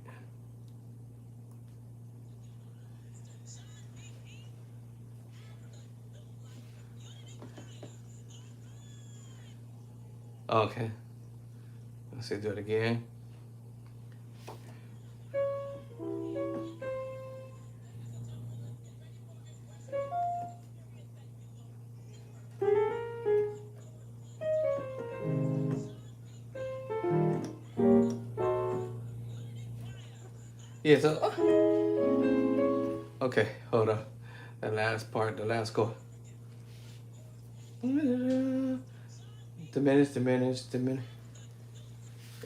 Speaker 1: Okay, let's do it again. Yeah, so, okay, hold on. The last part, the last chord. Diminish, diminish, diminish.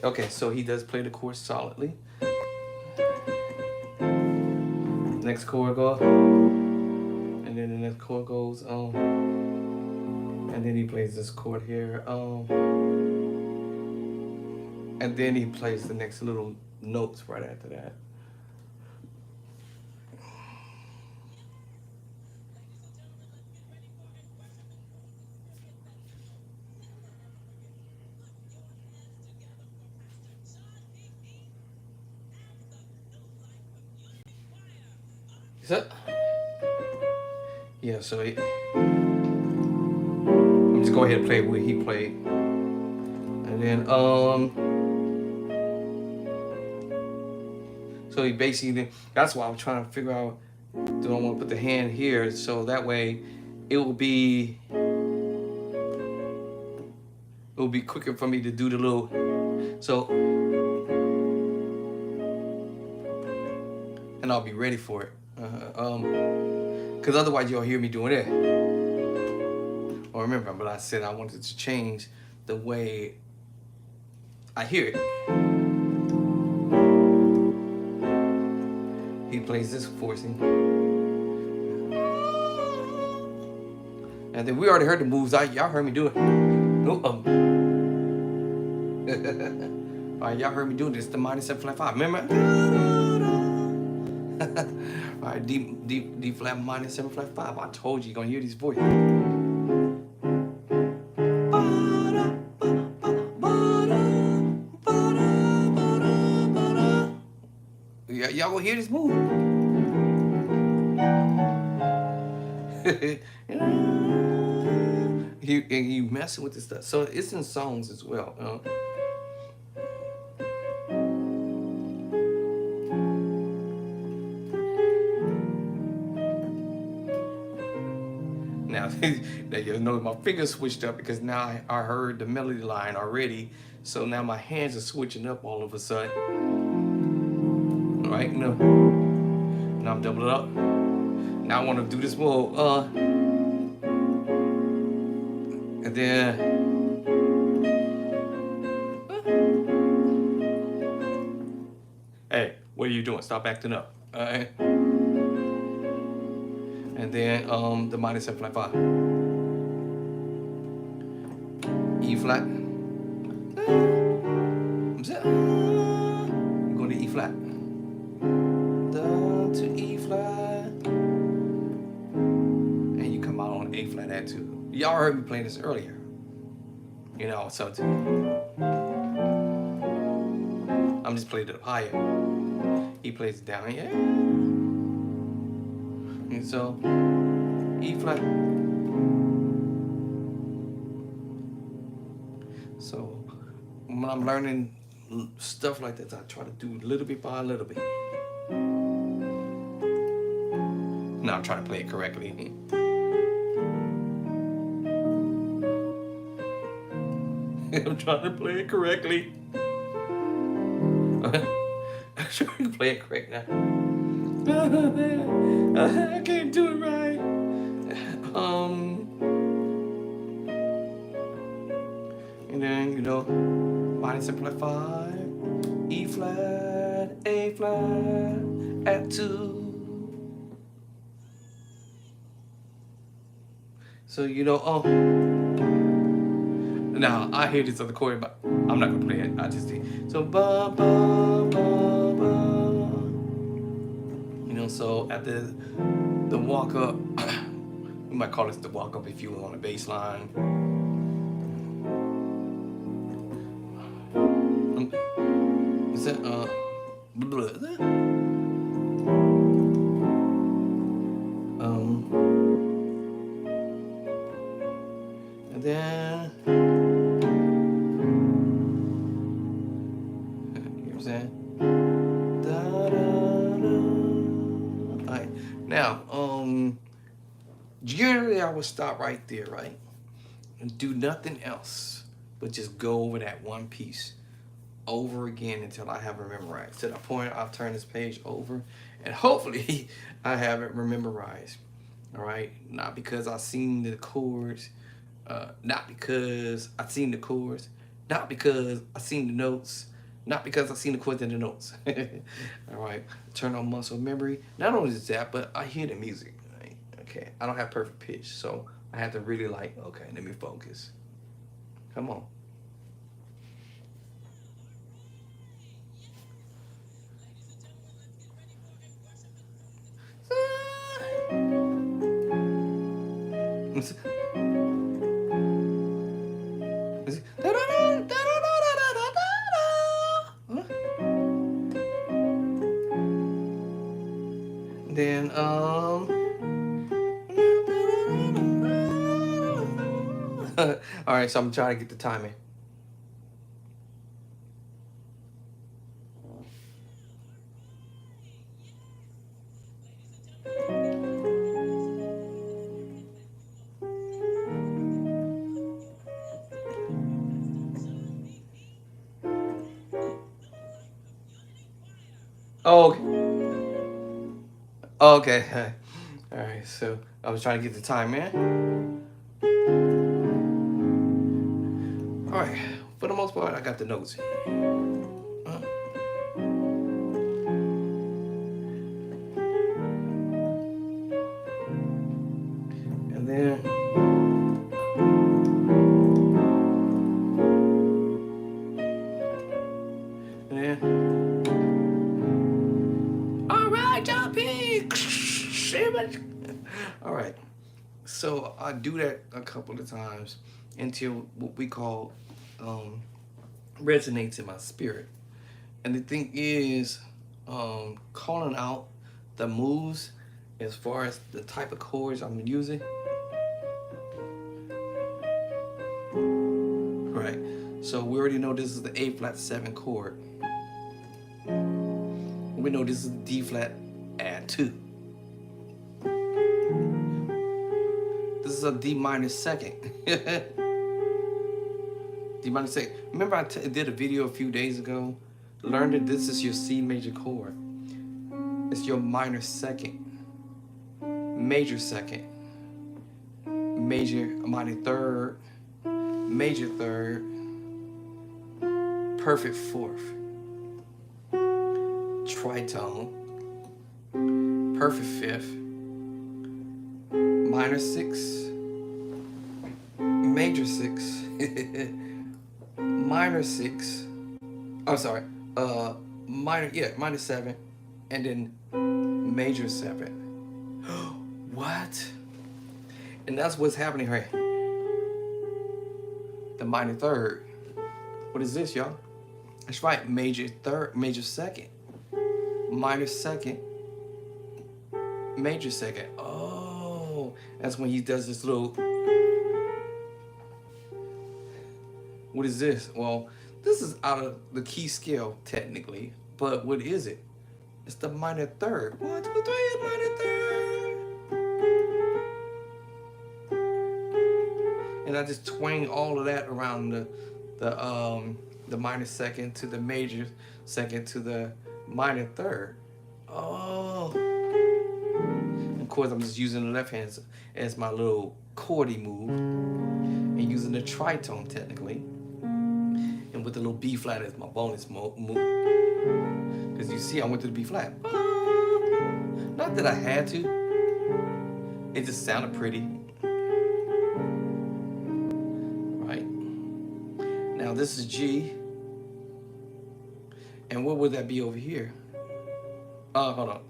Speaker 1: Okay, so he does play the chord solidly. Next chord go, and then the next chord goes and then he plays this chord here, and then he plays the next little notes right after that. So, yeah, so I'm just go ahead and play what he played, and then so he basically, that's why I'm trying to figure out, do I want to put the hand here so that way it will be quicker for me to do the little, so, and I'll be ready for it. Because otherwise you'll hear me doing it. Or remember, but I said I wanted to change the way I hear it. He plays this forcing. And then we already heard the moves. Y'all heard me do it. No, all right, y'all heard me doing this. The minor 7 flat 5. Remember? All right, D flat minor 7 flat 5. I told you you're gonna hear these voices. Y'all gonna hear this move. You messing with this stuff. So it's in songs as well. Now, you know my fingers switched up because now I heard the melody line already. So now my hands are switching up all of a sudden. All right, now I'm doubling up. Now I want to do this move. And then. Hey, what are you doing? Stop acting up. All right. And then the minor 7 flat 5. E flat. I'm going to E flat. Down to E flat. And you come out on A flat at 2. Y'all heard me playing this earlier. You know, so I'm just playing it up higher. He plays it down here. And so, E flat. So, when I'm learning stuff like that, I try to do little bit by little bit. Now I'm trying to play it correctly. I'm trying to play it correctly. I'm trying to play it correct now. I can't do it right. And then, you know, minor 7 flat 5, E flat, A flat, at 2. So, you know, now I hear this other chord, but I'm not gonna play it. I just did. So ba ba ba ba. You know, so after the walk up, we might call this the walk up if you were on a bass line. Is it blah, and then you know what I'm saying? Da, da, da. All right. Now, generally I would stop right there, right? And do nothing else but just go over that one piece over again until I have it memorized. To the point I'll turn this page over and hopefully I have it memorized. All right, not because I've seen the chords, not because I've seen the chords, not because I've seen the notes, not because I've seen the chords and the notes. All right, turn on muscle memory. Not only is that, but I hear the music. Right? Okay, I don't have perfect pitch, so I have to really like, okay, let me focus. Come on. Then all right, so I'm trying to get the timing. Oh, okay. All right, so I was trying to get the time, man. All right, for the most part, I got the notes. And then, all right, jumping. All right, so I do that a couple of times until what we call resonates in my spirit. And the thing is, calling out the moves as far as the type of chords I'm using. Right. So we already know this is the A flat 7 chord. We know this is D flat add 2. This is a D minor second. D minor second. Remember I did a video a few days ago? Learn that this is your C major chord. It's your minor second. Major second. Major, minor third. Major third. Perfect fourth. Tritone. Perfect fifth. Minor 6. Major 6. Minor 6. Oh, sorry. Minor 7. And then major 7. What? And that's what's happening here. The minor third. What is this, y'all? That's right. Major third, major second. Minor second. Major second. Oh, that's when he does this little. What is this? Well, this is out of the key scale technically, but what is it? It's the minor third. 1, 2, 3, minor third. And I just twang all of that around the minor second to the major second to the minor third. Oh. Of course, I'm just using the left hand as my little chordy move and using the tritone technically. And with the little B flat as my bonus move. Because you see, I went to the B flat. Not that I had to. It just sounded pretty. Right? Now this is G. And what would that be over here? Hold on.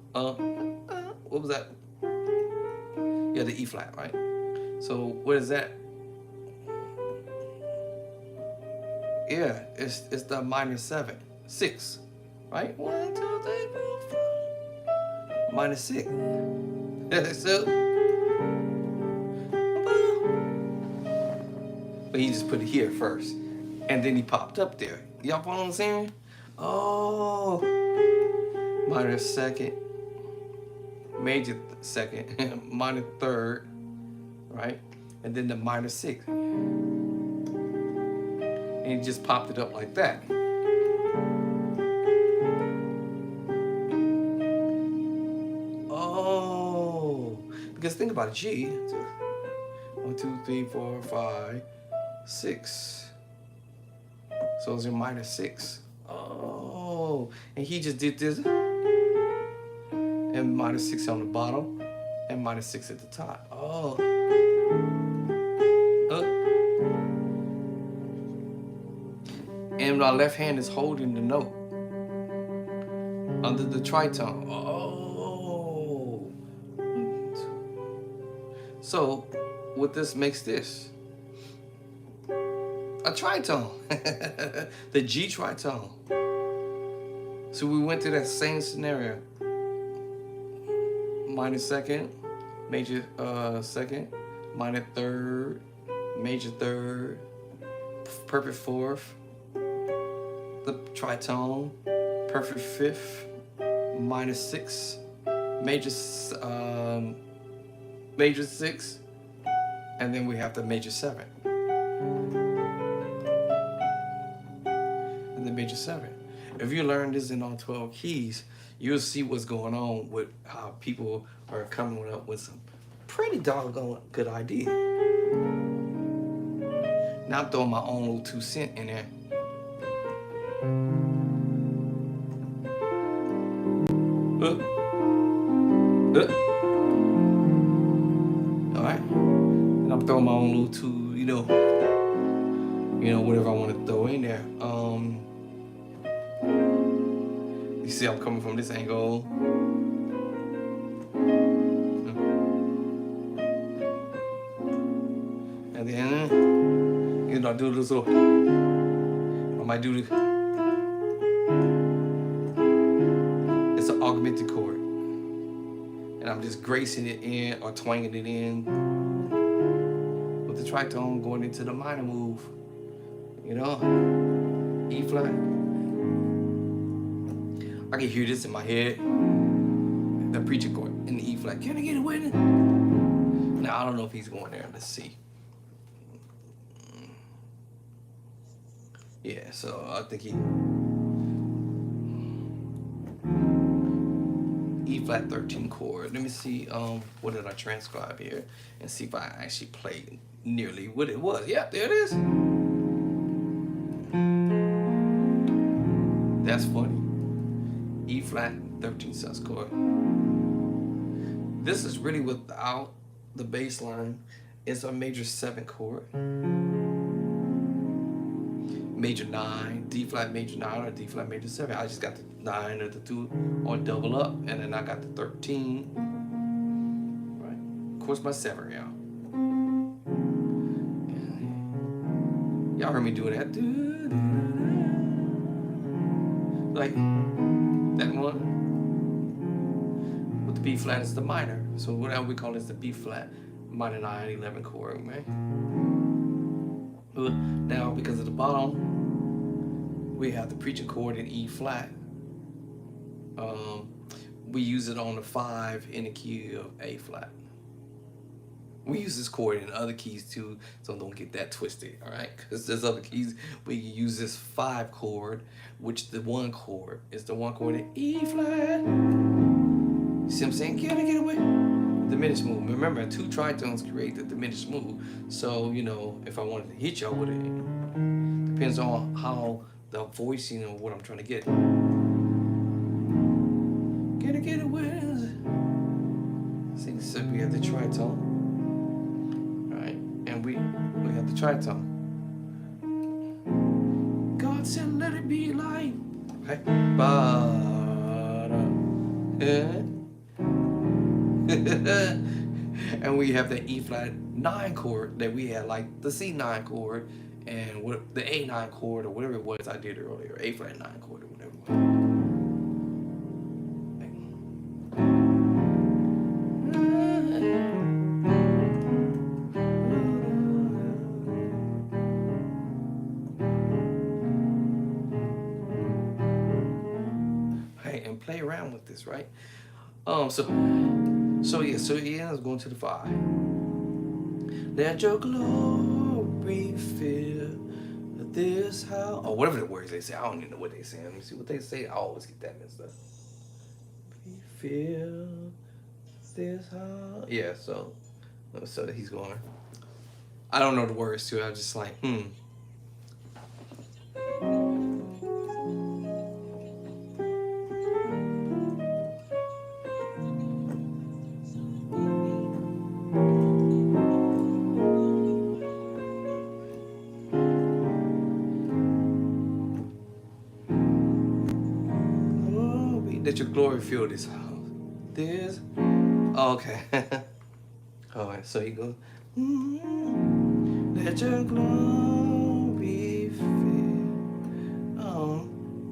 Speaker 1: What was that? Yeah, the E flat, right? So what is that? Yeah, it's the minor 7, 6. right? 1, 2, 3, 4, 5. Minor 6. So, but he just put it here first, and then he popped up there. Y'all follow what I'm saying? Oh, minor second, major second, minor third, right? And then the minor sixth. And he just popped it up like that. Oh, because think about it, G. 1, 2, 3, 4, 5, 6. So those are minor 6. Oh, and he just did this. And minor 6 on the bottom, and minor 6 at the top. Oh. And my left hand is holding the note under the tritone. Oh. So, what this makes this? A tritone. The G tritone. So we went through that same scenario. Minor second, major second, minor third, major third, perfect fourth, the tritone, perfect fifth, minor sixth, major sixth, and then we have the major seven. And the major seven. If you learn this in all 12 keys, you'll see what's going on with how people are coming up with some pretty doggone good ideas. Now I'm throwing my own little 2 cents in there. All right, and I'm throwing my own little 2, whatever I want to throw in there. You see, I'm coming from this angle. And then, I do this little, I might do this. It's an augmented chord. And I'm just gracing it in or twanging it in with the tritone going into the minor move. E flat. I can hear this in my head. The preacher chord in the E flat. Can I get it with it? Now, I don't know if he's going there. Let's see. Yeah, so I think he... E flat 13 chord. Let me see, what did I transcribe here? And see if I actually played nearly what it was. Yep, there it is. That's funny. E flat 13 sus chord. This is really without the bass line. It's a major 7 chord. Major 9, D flat major 9 or D flat major 7. I just got the 9 or the 2 or double up, and then I got the 13. Right? Of course, my 7, y'all. Y'all heard me doing that. Like that one. With the B flat is the minor. So whatever we call it is the B flat minor 9, 11 chord, man. Now, because of the bottom, we have the preaching chord in E flat. We use it on the 5 in the key of A flat. We use this chord in other keys too, so don't get that twisted, all right? Because there's other keys we use this 5 chord, which the 1 chord is the 1 chord in E flat. You see what I'm saying? Can I get away? Diminished move. Remember, 2 tritones create the diminished move. So, if I wanted to hit y'all with it, depends on how the voicing of what I'm trying to get. Can I get it with? See, so we have the tritone. Alright, and we have the tritone. God said, let it be light. Okay. And we have the E flat 9 chord that we had, like the C9 chord and the A9 chord or whatever it was I did earlier, A flat 9 chord or whatever it was. play around with this, right? So he ends up going to the 5. Let your glory fill this house, or whatever the words they say. I don't even know what they say. Let me see what they say. I always get that messed up. Fill this house. Yeah, so he's going. I don't know the words to it. I was just like, Let your glory fill this house. This. Oh, okay. All right. So he goes. Let your glory fill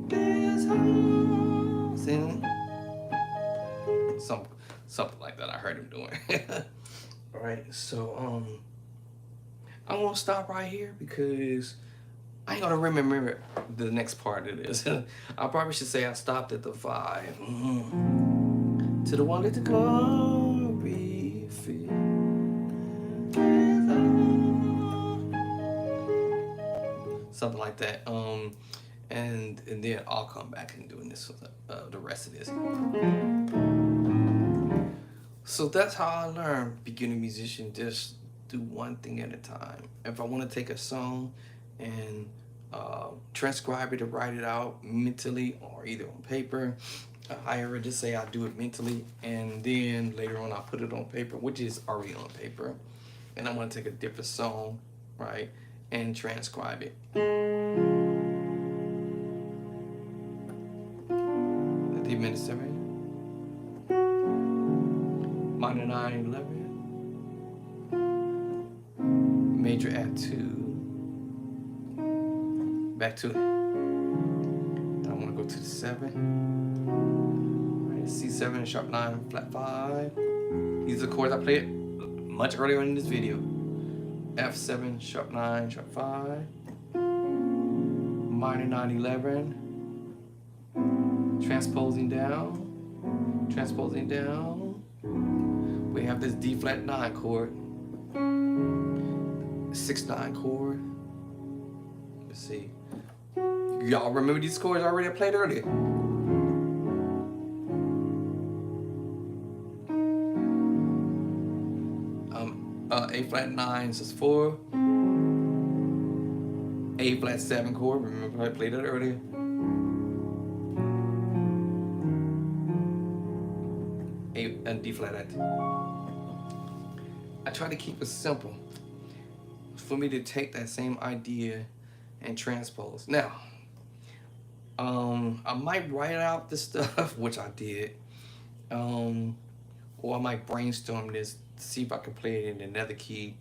Speaker 1: this house. And something like that. I heard him doing. All right. So I'm gonna stop right here because I ain't gonna remember the next part of this. I probably should say I stopped at the 5. To the one, let the glory fill. Something like that. And then I'll come back and doing this the rest of this. So that's how I learned beginner musician. Just do one thing at a time. If I want to take a song and transcribe it or write it out mentally or either on paper, I already just say I do it mentally, and then later on I'll put it on paper, which is already on paper, and I'm going to take a different song, right, and transcribe it. The D minor 7, minor 9, 11, major add 2, back to it. Then I'm going to go to the 7. C7, sharp 9, flat 5. These are the chords I played much earlier in this video. F7, sharp 9, sharp 5. Minor 9, 11. Transposing down. Transposing down. We have this D flat 9 chord. 6/9 chord. Let's see. Y'all remember these chords already I played earlier? A flat 9 says 4. A flat 7 chord. Remember I played that earlier. A and D flat at 2. I try to keep it simple for me to take that same idea and transpose. Now, I might write out this stuff, which I did, or I might brainstorm this to see if I can play it in another key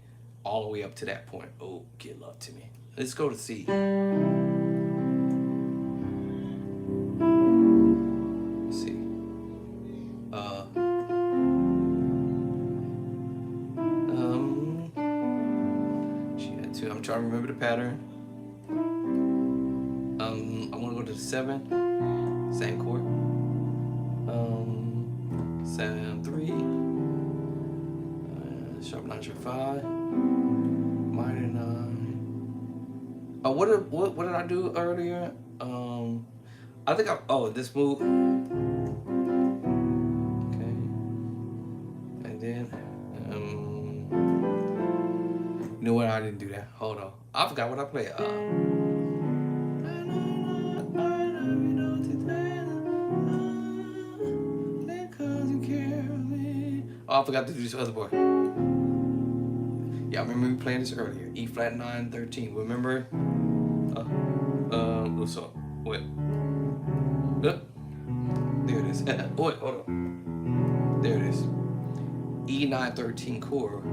Speaker 1: all the way up to that point. Oh, get love to me. Let's go to C. Let's see. She had 2. I'm trying to remember the pattern. I want to go to the 7. Same chord. 7, 3. Sharp 9, sharp 5, minor 9. What did I do earlier? I think this move. Okay, and then you know what? I didn't do that. Hold on, I forgot what I played. I forgot to do this other part. Yeah, I remember we playing this earlier. E flat 9, 13. Remember? So wait. There it is. Wait, hold on. There it is. E9, 13 chord.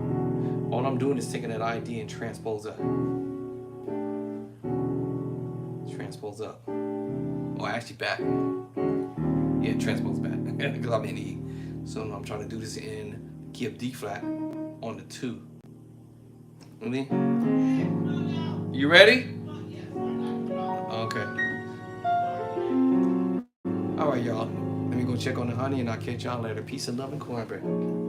Speaker 1: All I'm doing is taking that ID and transpose up. Transpose up. Oh, actually back. Yeah, transpose back. Because I'm in E. So I'm trying to do this in key of D flat on the 2. Ready? You ready? Okay. All right, y'all. Let go check on the honey, and I'll catch y'all later. Peace and love and cornbread.